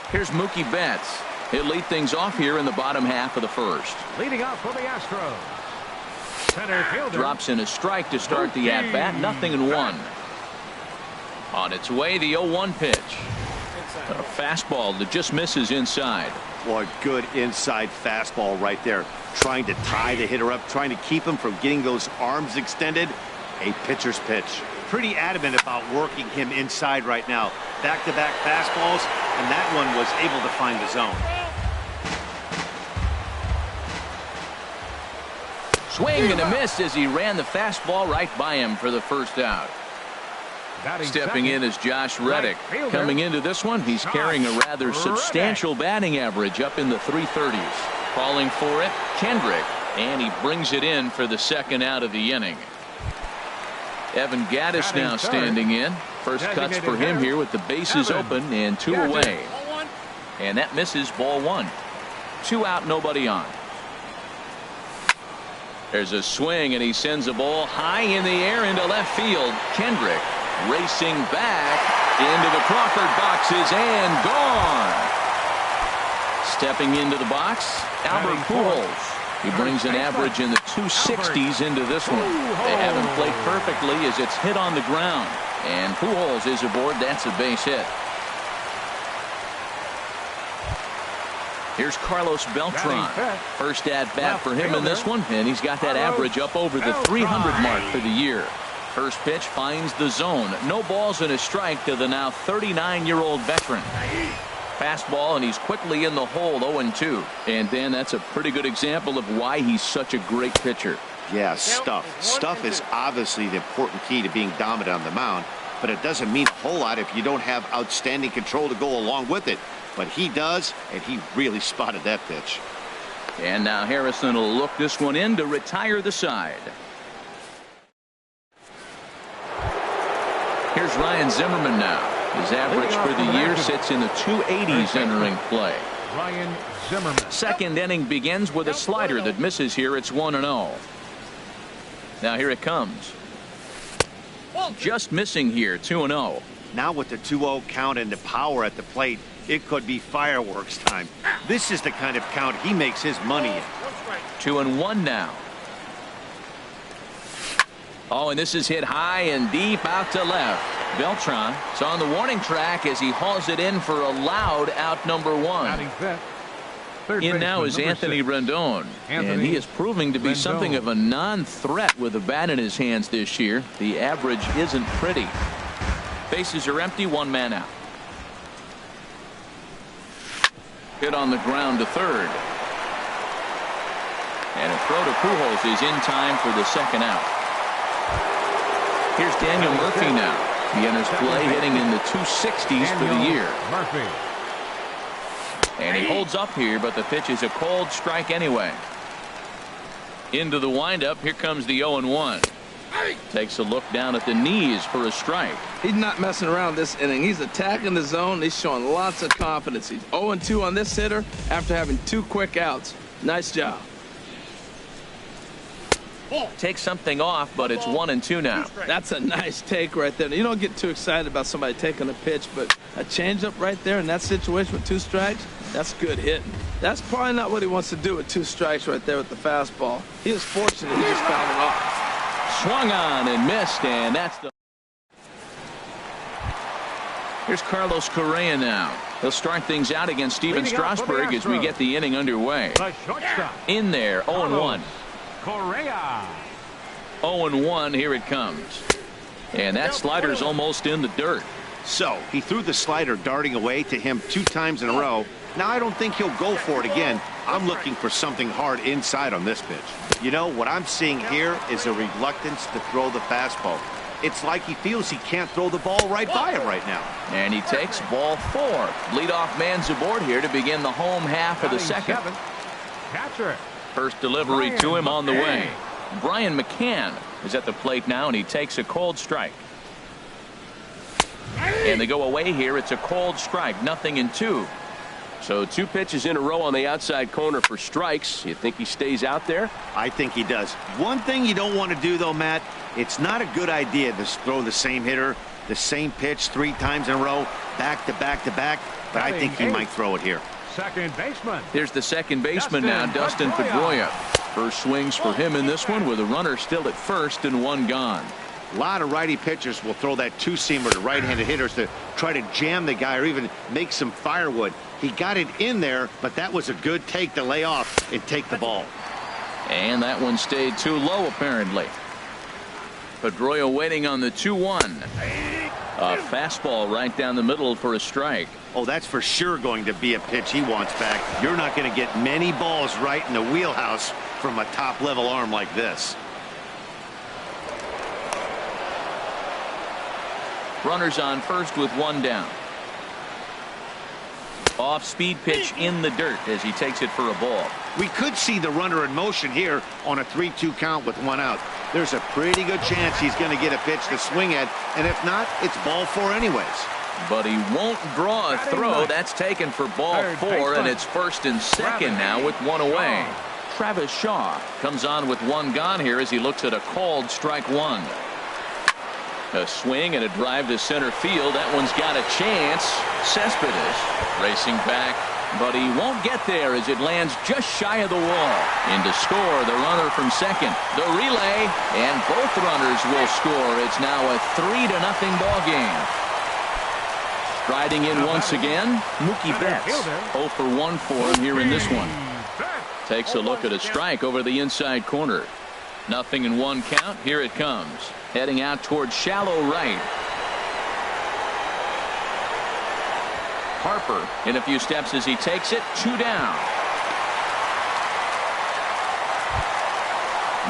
Here's Mookie Betts. He'll lead things off here in the bottom half of the first. Leading off for the Astros. Center fielder. Drops in a strike to start the at-bat. 0-1. On its way, the 0-1 pitch. A fastball that just misses inside. Boy, good inside fastball right there. Trying to tie the hitter up, trying to keep him from getting those arms extended. A pitcher's pitch. Pretty adamant about working him inside right now. Back-to-back fastballs, and that one was able to find the zone. Swing and a miss as he ran the fastball right by him for the first out. Stepping in is Josh Reddick. Coming into this one, he's carrying a rather substantial batting average up in the 330s. Calling for it, Kendrick, and he brings it in for the second out of the inning. Evan Gattis now standing in. First cuts for him here with the bases open and 2 away. And that misses, ball 1. 2 out, nobody on. There's a swing, and he sends a ball high in the air into left field. Kendrick racing back into the Crawford boxes and gone. Stepping into the box, Albert Pujols. He brings an average in the 260s into this one. They haven't played perfectly as it's hit on the ground. And Pujols is aboard. That's a base hit. Here's Carlos Beltran. First at bat for him in this one, and he's got that average up over the 300 mark for the year. First pitch finds the zone. No balls and a strike to the now 39-year-old veteran. Fastball, and he's quickly in the hole. 0-2. And Dan, that's a pretty good example of why he's such a great pitcher. Yeah, stuff is obviously the important key to being dominant on the mound, but it doesn't mean a whole lot if you don't have outstanding control to go along with it. But he does, and he really spotted that pitch. And now Harrison will look this one in to retire the side. Here's Ryan Zimmerman now. His average for the year sits in the 280s entering play. Ryan Zimmerman. Second inning begins with a slider that misses here. It's 1-0. Now here it comes. Just missing here. 2-0. Now with the 2-0 count and the power at the plate, it could be fireworks time. This is the kind of count he makes his money in. 2-1 now. Oh, and this is hit high and deep out to left. Beltran is on the warning track as he hauls it in for a loud out, number 1. In now is Anthony Rendon, and he is proving to be something of a non-threat with a bat in his hands this year. The average isn't pretty. Bases are empty, 1 man out. Hit on the ground to third. And a throw to Pujols is in time for the second out. Here's Daniel Murphy now. He enters play hitting in the 260s for the year. And he holds up here, but the pitch is a cold strike anyway. Into the windup. Here comes the 0-1. Takes a look down at the knees for a strike. He's not messing around this inning. He's attacking the zone. He's showing lots of confidence. He's 0-2 on this hitter after having 2 quick outs. Nice job. Takes something off, but it's 1-2 now. That's a nice take right there. You don't get too excited about somebody taking a pitch, but a changeup right there in that situation with 2 strikes, that's good hitting. That's probably not what he wants to do with 2 strikes right there with the fastball. He was fortunate he just found it off. Swung on and missed, and that's the... Here's Carlos Correa now. He'll start things out against Steven Strasburg as we get the inning underway. The shortstop, In there, 0-1. Correa. 0-1, here it comes. And that slider's almost in the dirt. So he threw the slider darting away to him 2 times in a row. Now I don't think he'll go for it again. I'm looking for something hard inside on this pitch. You know, what I'm seeing here is a reluctance to throw the fastball. It's like he feels he can't throw the ball right by him right now. And he takes ball 4. Leadoff man's aboard here to begin the home half of the second. Catcher. First delivery to him on the way. Brian McCann is at the plate now, and he takes a cold strike. And they go away here. It's a cold strike, 0-2. So 2 pitches in a row on the outside corner for strikes. You think he stays out there? I think he does. One thing you don't want to do, though, Matt, it's not a good idea to throw the same hitter, the same pitch 3 times in a row, back to back to back, but I think he might throw it here. Second baseman. Here's the second baseman now, Dustin Pedroia. First swings for him in this one with a runner still at first and 1 gone. A lot of righty pitchers will throw that 2-seamer to right-handed hitters to try to jam the guy or even make some firewood. He got it in there, but that was a good take to lay off and take the ball. And that one stayed too low, apparently. Pedroia waiting on the 2-1. A fastball right down the middle for a strike. Oh, that's for sure going to be a pitch he wants back. You're not going to get many balls right in the wheelhouse from a top-level arm like this. Runners on first with 1 down. Off-speed pitch in the dirt as he takes it for a ball. We could see the runner in motion here on a 3-2 count with 1 out. There's a pretty good chance he's going to get a pitch to swing at, and if not, it's ball 4 anyways. But he won't draw a throw. That's taken for ball 4, and it's first and second now with 1 away. Travis Shaw comes on with 1 gone here as he looks at a called strike 1. A swing and a drive to center field. That one's got a chance. Cespedes racing back, but he won't get there as it lands just shy of the wall. In to score, the runner from second. The relay, and both runners will score. It's now a 3-0 ball game. Striding in once again, Mookie Betts. 0 for 1 for him here in this one. Takes a look at a strike over the inside corner. 0-1 count. Here it comes. Heading out towards shallow right. Harper in a few steps as he takes it. 2 down.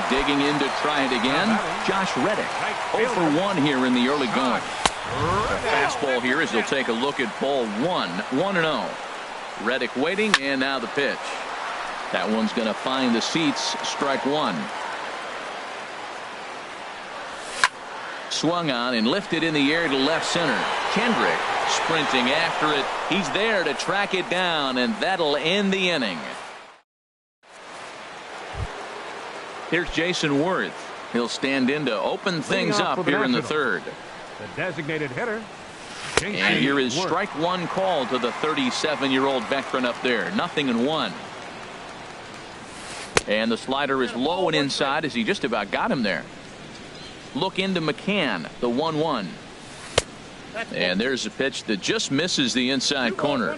Digging in to try it again. Josh Reddick. 0 for 1 here in the early going. The fastball here as he'll take a look at ball 1. 1-0. Reddick waiting, and now the pitch. That one's going to find the seats. Strike 1. Swung on and lifted in the air to left center. Kendrick sprinting after it. He's there to track it down, and that'll end the inning. Here's Jason Worth. He'll stand in to open things up here in the third. The designated hitter. And here is strike 1 call to the 37-year-old veteran up there. 0-1. And the slider is low and inside as he just about got him there. Look into McCann, the 1-1. And there's a pitch that just misses the inside corner.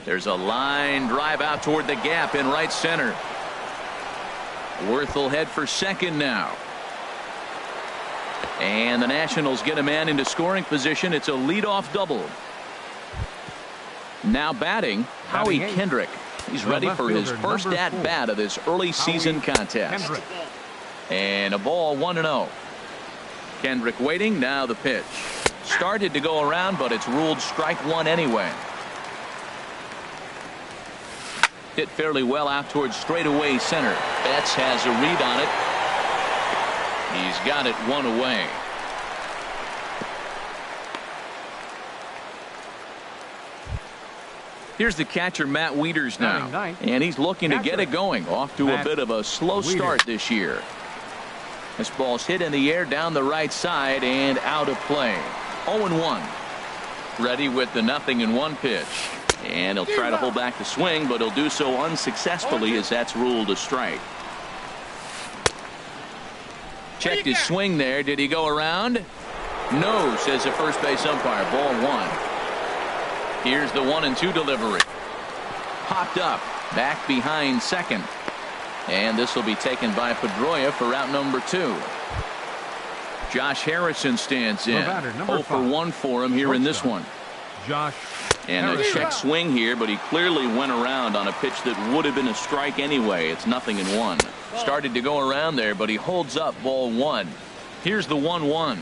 There's a line drive out toward the gap in right center. Worth will head for second now. And the Nationals get a man into scoring position. It's a leadoff double. Now batting, Howie Kendrick. He's ready for his first at-bat of this early season contest. And a ball 1-0. Kendrick waiting. Now the pitch. Started to go around, but it's ruled strike 1 anyway. Hit fairly well out towards straightaway center. Betts has a read on it. He's got it 1 away. Here's the catcher, Matt Wieters, now. And he's looking to get it going. Off to a bit of a slow start this year. This ball's hit in the air down the right side and out of play. 0-1. Ready with the 0-1 pitch. And he'll try to hold back the swing, but he'll do so unsuccessfully as that's ruled a strike. Checked his swing there. Did he go around? No, says the first base umpire. Ball 1. Here's the 1-2 delivery. Popped up. Back behind second. And this will be taken by Pedroia for out number 2. Josh Harrison stands in. 0-for-1 for him here in this one. Josh. And a check swing here, but he clearly went around on a pitch that would have been a strike anyway. It's 0-1. Started to go around there, but he holds up. Ball 1. Here's the 1-1.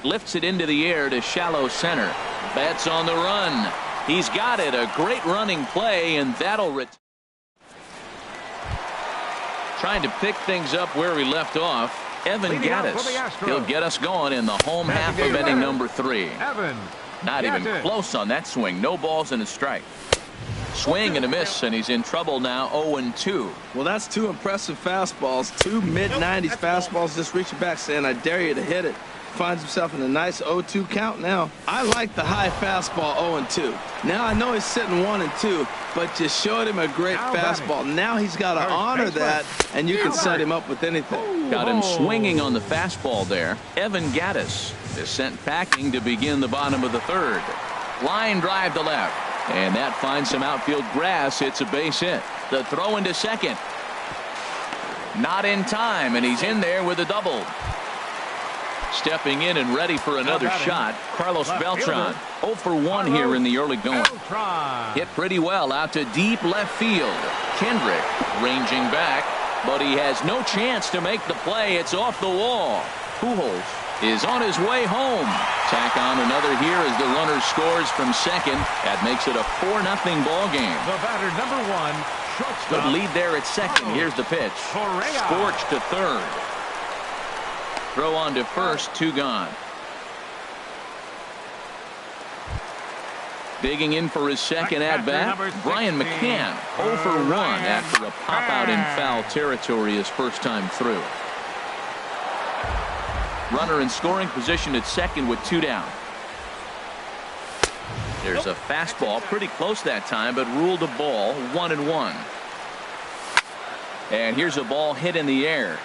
Lifts it into the air to shallow center. Betts on the run. He's got it. A great running play, and that'll trying to pick things up where we left off. Evan Gattis. He'll get us going in the home half of inning number 3. Not even close on that swing. No balls and a strike. Swing and a miss, and he's in trouble now. 0-2. Well, that's 2 impressive fastballs. 2 mid-90s fastballs just reaching back saying, I dare you to hit it. Finds himself in a nice 0-2 count now. I like the high fastball 0-2. Now I know he's sitting 1-2, but you showed him a great fastball. Now he's got to honor that, and you can set him up with anything. Got him swinging on the fastball there. Evan Gattis is sent packing to begin the bottom of the 3rd. Line drive to left, and that finds some outfield grass. It's a base hit. The throw into second. Not in time, and he's in there with a double. Stepping in and ready for another shot, Carlos Beltran. 0-for-1 here in the early going. Hit pretty well out to deep left field. Kendrick ranging back, but he has no chance to make the play. It's off the wall. Pujols is on his way home. Tack on another here as the runner scores from second. That makes it a 4-0 ball game. The batter, number 1, shortstop. Good lead there at second. Here's the pitch. Scorched to third. Throw on to first, 2 gone. Digging in for his second at-bat, Brian McCann. 0-for-1 after a pop-out in foul territory his first time through. Runner in scoring position at second with 2 down. There's a fastball, pretty close that time, but ruled a ball, 1-1. And here's a ball hit in the air.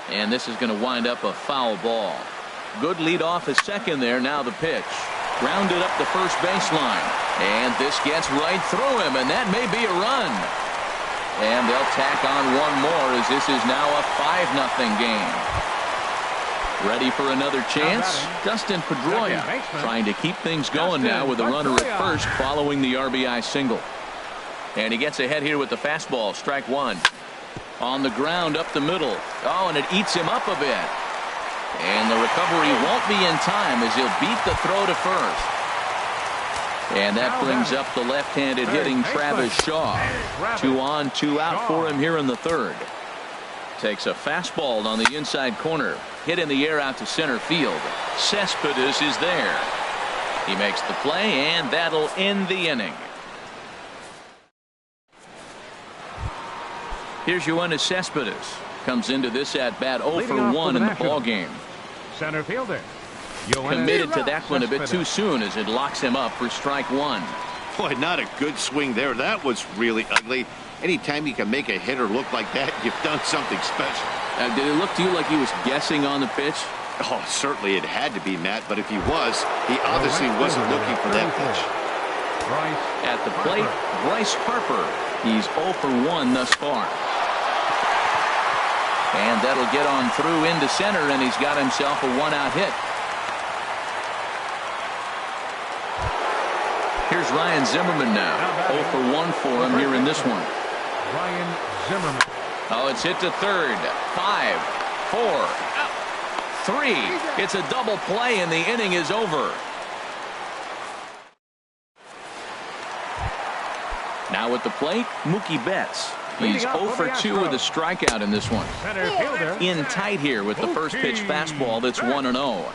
And this is going to wind up a foul ball. Good lead off at second there. Now the pitch. Grounded up the first baseline. And this gets right through him, and that may be a run. And they'll tack on one more as this is now a 5-0 game. Ready for another chance? Dustin Pedroia trying to keep things going now with a runner at first following the RBI single. And he gets ahead here with the fastball. Strike 1. On the ground up the middle. Oh, and it eats him up a bit. And the recovery won't be in time as he'll beat the throw to first. And that brings up the left-handed hitting Travis Shaw. 2 on, 2 out for him here in the 3rd. Takes a fastball on the inside corner. Hit in the air out to center field. Cespedes is there. He makes the play, and that'll end the inning. Here's Yoenis Cespedes. Comes into this at-bat 0-for-1 in the ballgame. Center fielder. Committed to that one a bit too soon as it locks him up for strike 1. Boy, not a good swing there. That was really ugly. Anytime you can make a hitter look like that, you've done something special. Did it look to you like he was guessing on the pitch? Oh, certainly it had to be, Matt, but if he was, he obviously wasn't looking for that pitch. At the plate, Bryce Harper. He's 0-for-1 thus far. And that'll get on through into center, and he's got himself a 1-out hit. Here's Ryan Zimmerman now. 0-for-1 for him here in this one. Ryan Zimmerman. Oh, it's hit to third. 5, 4, 3. It's a double play, and the inning is over. Now at the plate, Mookie Betts. He's 0-for-2 with a strikeout in this one. In tight here with the first pitch fastball that's 1-0.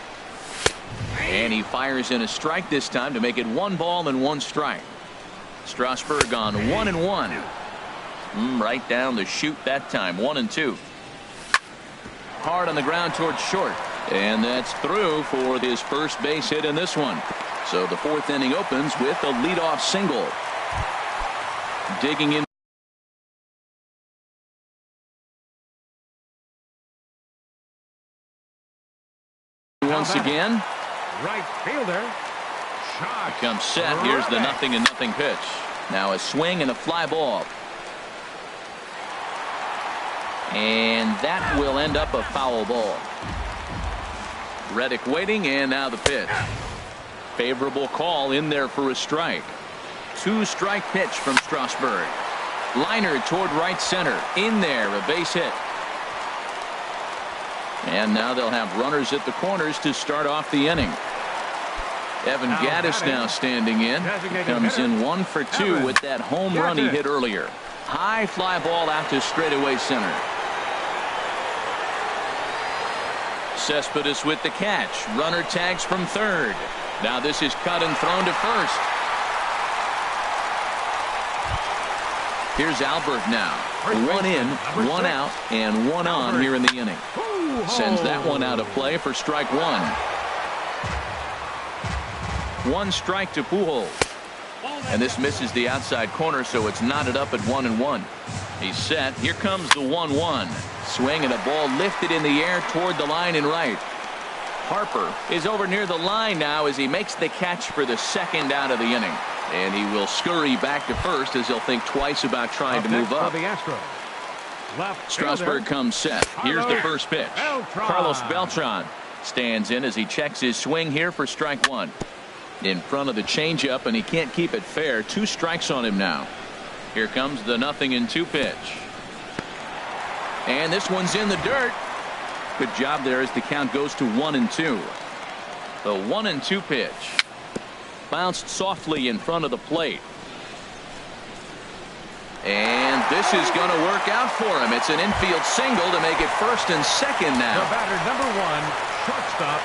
And he fires in a strike this time to make it 1 ball and 1 strike. Strasburg on 1-1. Right down the chute that time. 1-2. Hard on the ground towards short. And that's through for his first base hit in this one. So the 4th inning opens with a leadoff single. Digging in once again. Right fielder. Shot. Comes set. Here's the 0-0 pitch. Now a swing and a fly ball. And that will end up a foul ball. Reddick waiting, and now the pitch. Favorable call in there for a strike. 2-strike pitch from Strasburg. Liner toward right center. In there, a base hit. And now they'll have runners at the corners to start off the inning. Evan Gattis now standing in. Comes in 1 for 2 with that home run he hit earlier. High fly ball out to straightaway center. Cespedes with the catch. Runner tags from third. Now this is cut and thrown to first. Here's Albert now. 1 in, 1 out, and 1 on here in the inning. Sends that one out of play for strike 1. 1 strike to Pujols. And this misses the outside corner, so it's knotted up at 1-1. He's set. Here comes the 1-1. Swing and a ball lifted in the air toward the line and right. Harper is over near the line now as he makes the catch for the 2nd out of the inning. And he will scurry back to first as he'll think twice about trying to move up. Strasburg comes set. Here's the first pitch. Carlos Beltran stands in as he checks his swing here for strike 1. In front of the changeup, and he can't keep it fair. 2 strikes on him now. Here comes the 0-2 pitch. And this one's in the dirt. Good job there as the count goes to 1-2. The 1-2 pitch. Bounced softly in front of the plate. And this is going to work out for him. It's an infield single to make it 1st and 2nd now. The batter, number 1, shortstop,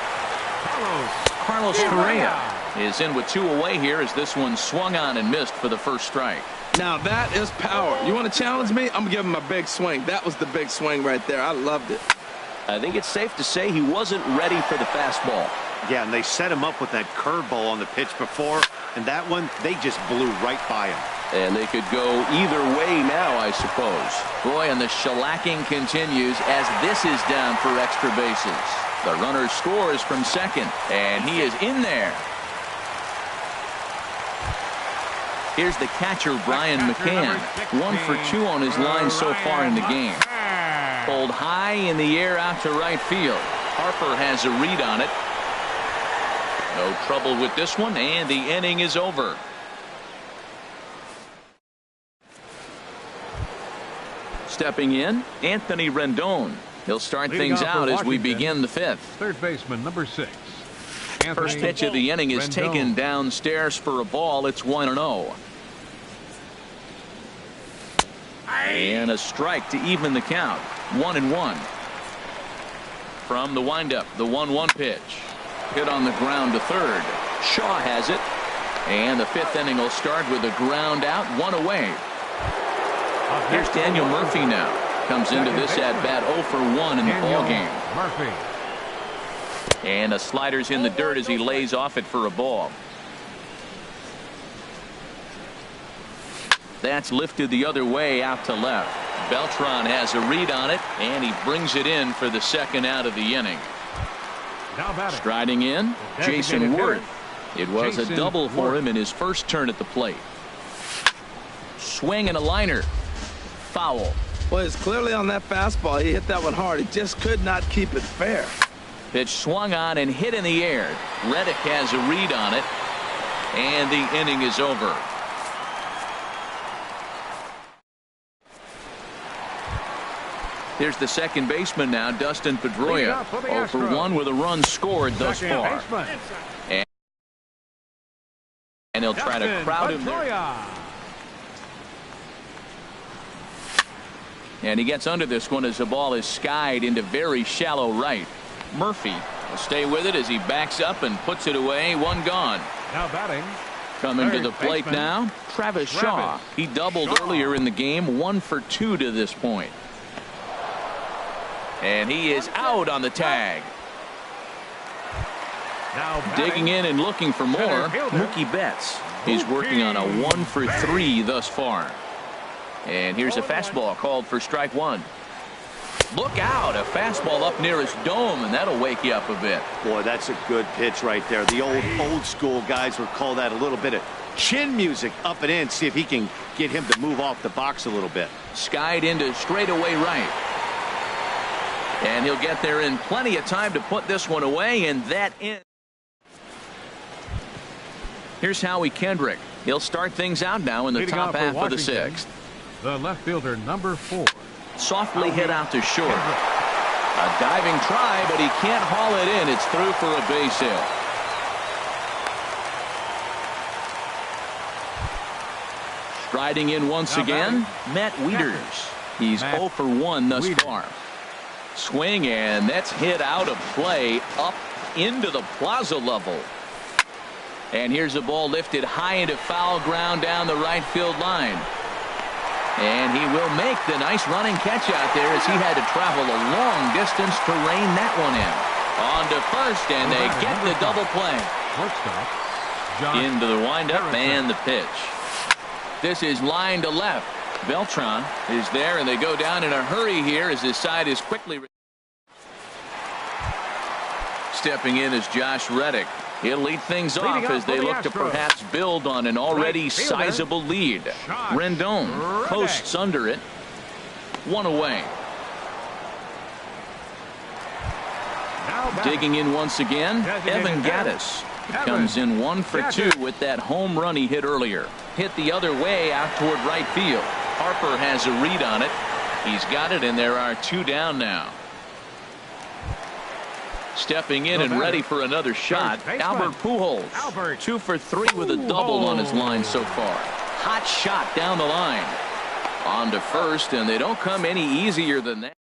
Carlos Correa is in with 2 away here as this one swung on and missed for the first strike. Now that is power. You want to challenge me? I'm going to give him a big swing. That was the big swing right there. I loved it. I think it's safe to say he wasn't ready for the fastball. Yeah, and they set him up with that curveball on the pitch before, and that one, they just blew right by him. And they could go either way now, I suppose. Boy, and the shellacking continues as this is down for extra bases. The runner scores from second, and he is in there. Here's the catcher, Brian McCann. 1 for 2 on his line so far in the game. Pulled high in the air out to right field. Harper has a read on it. No trouble with this one, and the inning is over. Stepping in, Anthony Rendon. He'll start things out as we begin the 5th. Third baseman, number 6. First pitch of the inning is taken downstairs for a ball. It's 1-0. And a strike to even the count. 1-1. From the windup, the 1-1 pitch. Hit on the ground to third. Shaw has it. And the 5th inning will start with a ground out, 1 away. Here's Daniel Murphy now. Comes into this at bat 0 for 1 in the ball game. Murphy. And the slider's in the dirt as he lays off it for a ball. That's lifted the other way out to left. Beltran has a read on it, and he brings it in for the 2nd out of the inning. Striding in, Jason Worth. It was a double for him in his first turn at the plate. Swing and a liner. Foul. Well, it's clearly on that fastball. He hit that one hard. He just could not keep it fair. Pitch swung on and hit in the air. Reddick has a read on it, and the inning is over. Here's the second baseman now, Dustin Pedroia. 0 for 1 with a run scored thus far. And he'll try to crowd him there. And he gets under this one as the ball is skied into very shallow right. Murphy He'll stay with it as he backs up and puts it away. One gone. Now batting. Coming to the Third plate baseman, now, Travis Shaw. He doubled earlier in the game, 1 for 2 to this point. And he is out on the tag. Now Digging in and looking for more, Center fielder. Mookie Betts. He's working on a 1 for 3 thus far. And here's a fastball called for strike one. Look out, a fastball up near his dome, and that'll wake you up a bit. Boy, that's a good pitch right there. The old school guys would call that a little bit of chin music up and in. See if he can get him to move off the box a little bit. Skied into straightaway right. And he'll get there in plenty of time to put this one away, and that in. Here's Howie Kendrick. He'll start things out now in the Leading top off for half of the Washington, 6th. The left fielder, number 4. Softly hit out to short. A diving try, but he can't haul it in. It's through for a base hit. Striding in once again, Matt Wieters. He's 0 for 1 thus far. Swing, and that's hit out of play up into the plaza level. And here's a ball lifted high into foul ground down the right field line. And he will make the nice running catch out there as he had to travel a long distance to rein that one in. On to first, and they get the double play. Into the windup and the pitch. This is line to left. Beltran is there, and they go down in a hurry here as his side is quickly. Stepping in is Josh Reddick. He'll lead things off as they look to perhaps build on an already sizable lead. Rendon coasts under it. One away. Digging in once again, Evan Gattis. He comes in 1 for 2 with that home run he hit earlier. Hit the other way out toward right field. Harper has a read on it. He's got it, and there are 2 down now. Stepping in and ready for another shot, Albert Pujols. 2 for 3 with a double on his line so far. Hot shot down the line. On to first, and they don't come any easier than that.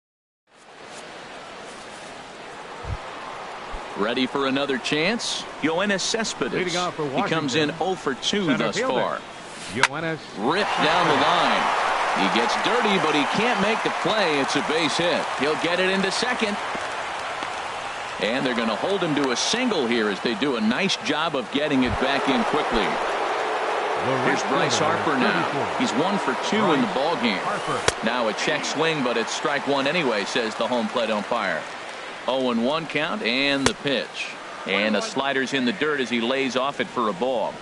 Ready for another chance? Yoenis Cespedes. He comes in 0 for 2 thus far. Ripped down the line. He gets dirty, but he can't make the play. It's a base hit. He'll get it into second. And they're going to hold him to a single here as they do a nice job of getting it back in quickly. Here's Bryce Harper now. He's 1 for 2 in the ball game. Now a check swing, but it's strike one anyway, says the home plate umpire. 0-1 count and the pitch. And the slider's in the dirt as he lays off it for a ball.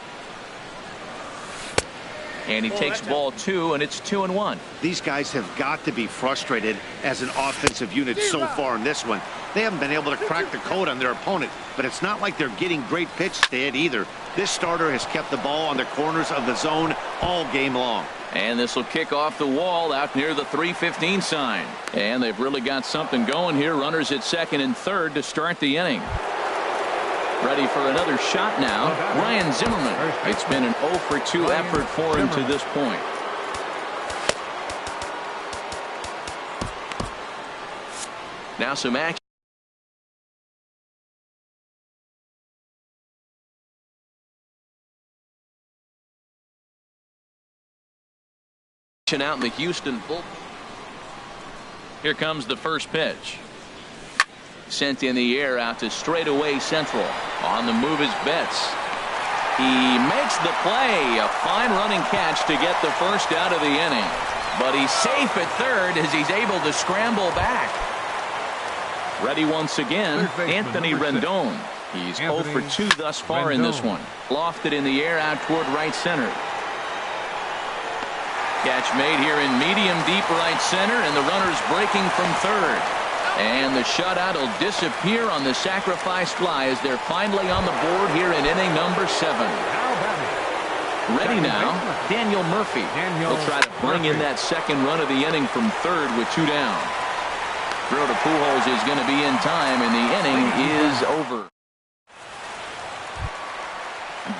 And he takes ball 2, and it's 2-1. These guys have got to be frustrated as an offensive unit so far in this one. They haven't been able to crack the code on their opponent, but it's not like they're getting great pitch stead either. This starter has kept the ball on the corners of the zone all game long. And this will kick off the wall out near the 3:15 sign. And they've really got something going here. Runners at second and third to start the inning. Ready for another shot now, Ryan Zimmerman. It's been an 0 for 2 effort for him to this point. Now some action out in the Houston bullpen. Here comes the first pitch. Sent in the air out to straightaway central. On the move is Betts. He makes the play. A fine running catch to get the first out of the inning. But he's safe at third as he's able to scramble back. Ready once again, Anthony Rendon. He's 0 for 2 thus far in this one. Lofted in the air out toward right center. Catch made here in medium deep right center, and the runner's breaking from third. And the shutout will disappear on the sacrifice fly as they're finally on the board here in inning number 7. Ready now, Daniel Murphy. He'll try to bring in that second run of the inning from third with 2 down. Throw to Pujols is going to be in time, and the inning is over.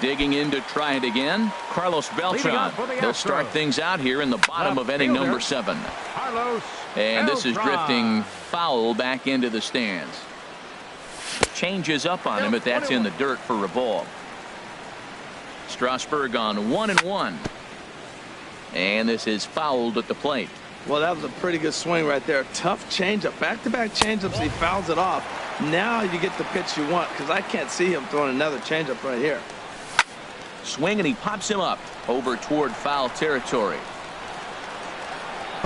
Digging in to try it again, Carlos Beltran. He'll start things out here in the bottom of inning number 7. And this is drifting foul back into the stands. changes up on him, but that's in the dirt for a ball. Strasburg on 1-1. And this is fouled at the plate. Well, that was a pretty good swing right there. Tough changeup. Back-to-back changeups. He fouls it off. Now you get the pitch you want, because I can't see him throwing another changeup right here. Swing, and he pops him up over toward foul territory.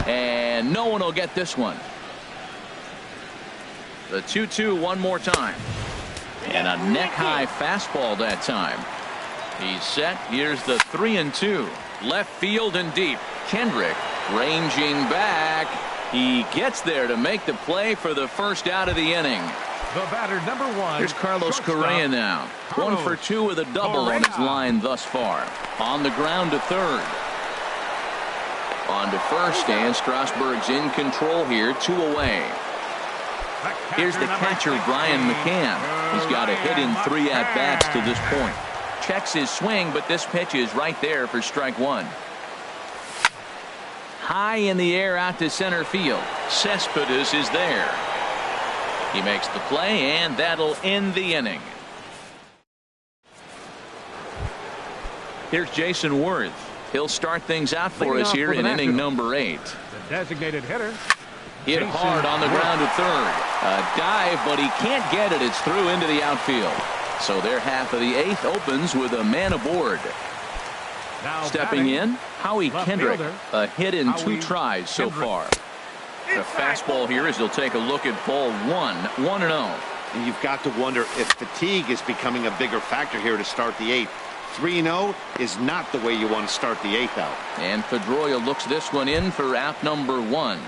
And no one will get this one. The 2-2 one more time. And a neck-high fastball that time. He's set. Here's the 3-2. Left field and deep. Kendrick ranging back. He gets there to make the play for the first out of the inning. The batter, number 1. Here's Carlos Correa now. 1 for 2 with a double on his line thus far. On the ground to third. On to first, and Strasburg's in control here. 2 away. Here's the catcher, Brian McCann. He's got a hit in 3 at-bats to this point. Checks his swing, but this pitch is right there for strike 1. High in the air out to center field. Cespedes is there. He makes the play, and that'll end the inning. Here's Jason Worth. He'll start things out for us here in inning number 8. The designated hitter. Hit hard on the ground to third. A dive, but he can't get it. It's through into the outfield. So their half of the 8th opens with a man aboard. Now Stepping in, Howie Kendrick. fielder, A hit in 2 Howie tries so Kendrick. far. The fastball here as he'll take a look at ball 1, 1-0. And you've got to wonder if fatigue is becoming a bigger factor here to start the 8th. 3-0 is not the way you want to start the 8th out. And Pedroia looks this one in for out number 1.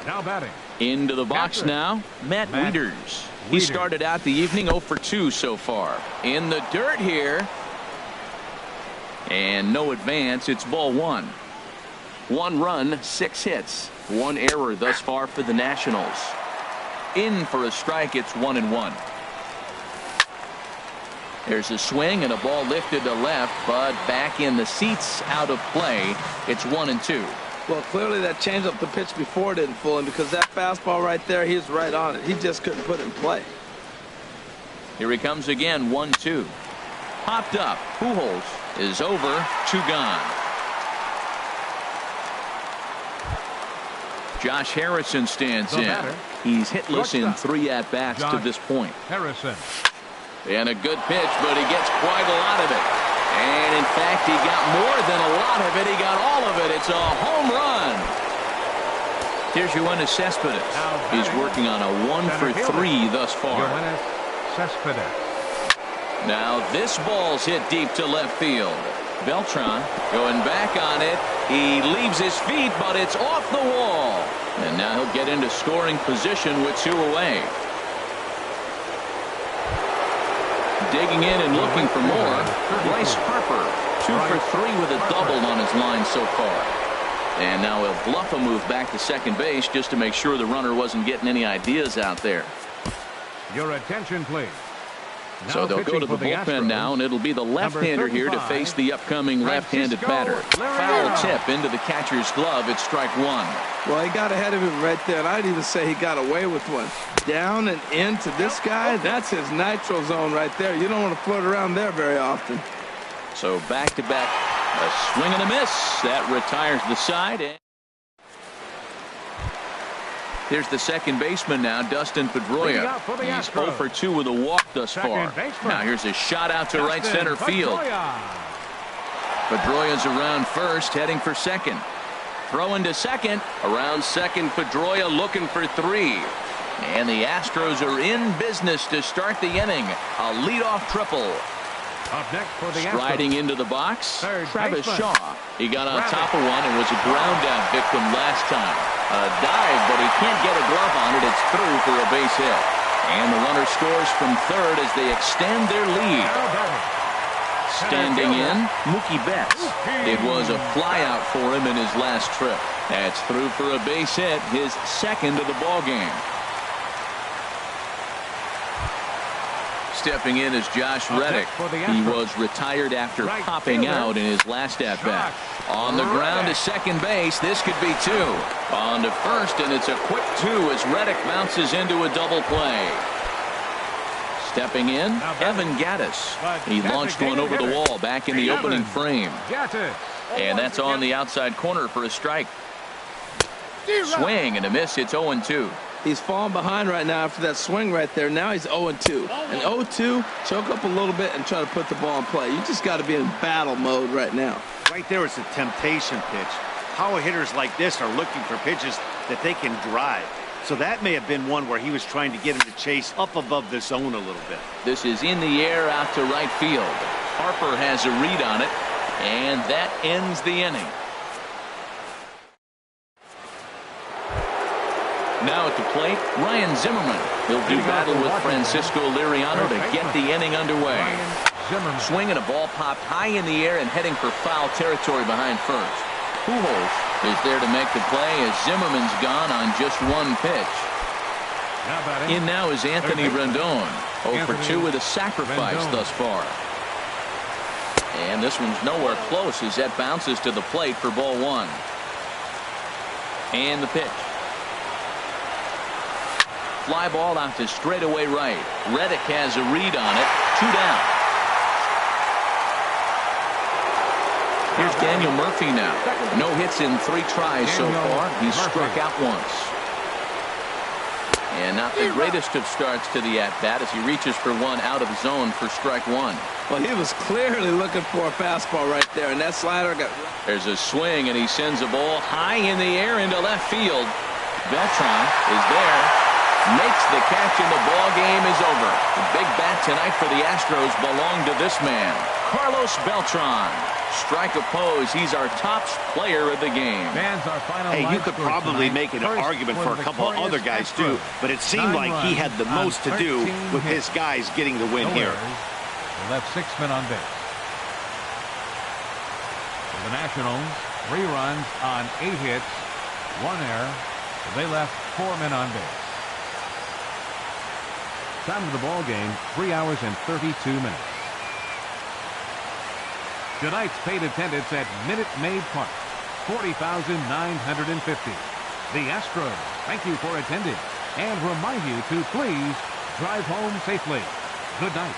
Now batting. Into the box Catcher. now, Matt Wieters. He Wieters. started out the evening 0 for 2 so far. In the dirt here. And no advance. It's ball 1. 1 run, 6 hits. 1 error thus far for the Nationals. In for a strike. It's 1-1. There's a swing and a ball lifted to left, but back in the seats, out of play. It's 1-2. Well, clearly that changeup the pitch before didn't fool him, because that fastball right there, he's right on it. He just couldn't put it in play. Here he comes again, 1-2. Popped up. Pujols is over. 2 gone. Josh Harrison stands The in. batter. He's hitless in Shortstop. 3 at-bats to Josh this point. Harrison. And a good pitch, but he gets quite a lot of it. And in fact, he got more than a lot of it. He got all of it. It's a home run. Here's Yoenis Cespedes. He's working on a 1 for 3 thus far. Yoenis Cespedes. Now this ball's hit deep to left field. Beltran going back on it. He leaves his feet, but it's off the wall. And now he'll get into scoring position with 2 away. Digging in and looking for more. Bryce Harper, 2 for 3 with a double on his line so far. And now he'll bluff a move back to second base just to make sure the runner wasn't getting any ideas out there. Your attention, please. So Now they'll go pitching to the for bullpen Astros, now, and it'll be the left-hander here to 35, face the upcoming left-handed batter. Francisco Foul Liriano. tip into the catcher's glove. It's strike 1. Well, he got ahead of him right there, and I'd even say he got away with one. Down and into this guy, that's his nitro zone right there. You don't want to float around there very often. So back-to-back, a swing and a miss. That retires the side. And here's the second baseman now, Dustin Leading Pedroia. out for the He's Astros. 0 for 2 with a walk thus Second far. baseman. Now here's a shot out to right Dustin center field. Pedroia. Pedroia's around first, heading for second. Throwing to second. Around second, Pedroia looking for 3. And the Astros are in business to start the inning. A leadoff triple. Up next for the Striding Astros. into the box, Third Travis baseman. Shaw. He got on Travis. top of one and was a ground out victim last time. A dive, but he can't get a glove on it. It's through for a base hit. And the runner scores from third as they extend their lead. Now batting. Standing in, Mookie Betts. It was a flyout for him in his last trip. That's through for a base hit, his second of the ball game. Stepping in is Josh Reddick. for the He Astros. was retired after Right popping fielder, out in his last at-bat. Josh On the ground to Reddick. second base. This could be 2. On to first, and it's a quick 2 as Reddick bounces into a double play. Stepping in, Evan Gattis. He launched one over the wall back in the opening frame. And that's on the outside corner for a strike. Swing and a miss. It's 0-2. He's falling behind right now after that swing right there. Now he's 0-2. And 0-2, choke up a little bit and try to put the ball in play. You just got to be in battle mode right now. Right there is a temptation pitch. Power hitters like this are looking for pitches that they can drive. So that may have been one where he was trying to get him to chase up above the zone a little bit. This is in the air out to right field. Harper has a read on it, and that ends the inning. Now at the plate, Ryan Zimmerman. He'll do battle with Francisco Liriano to get the inning underway. Swing and a ball popped high in the air and heading for foul territory behind first. Pujols is there to make the play as Zimmerman's gone on just one pitch. In now is Anthony Rendon. 0 for 2 with a sacrifice thus far. And this one's nowhere close as that bounces to the plate for ball one. And the pitch. Fly ball out to straightaway right. Reddick has a read on it. 2 down. Here's Daniel Murphy now. No hits in 3 tries so far. He's struck out once. And not the greatest of starts to the at-bat as he reaches for one out of zone for strike 1. Well, he was clearly looking for a fastball right there, and that slider got... There's a swing, and he sends a ball high in the air into left field. Beltran is there. Makes the catch, and the ball game is over. The big bat tonight for the Astros belong to this man, Carlos Beltran. Strike oppose. He's our top player of the game. Hey, you could probably make an argument for a couple of other guys too, but it seemed like he had the most to do with his guys getting the win here. They left 6 men on base. For the Nationals, 3 runs on 8 hits, 1 error. They left 4 men on base. Time of the ball game, 3 hours and 32 minutes. Tonight's paid attendance at Minute Maid Park, 40,950. The Astros thank you for attending and remind you to please drive home safely. Good night.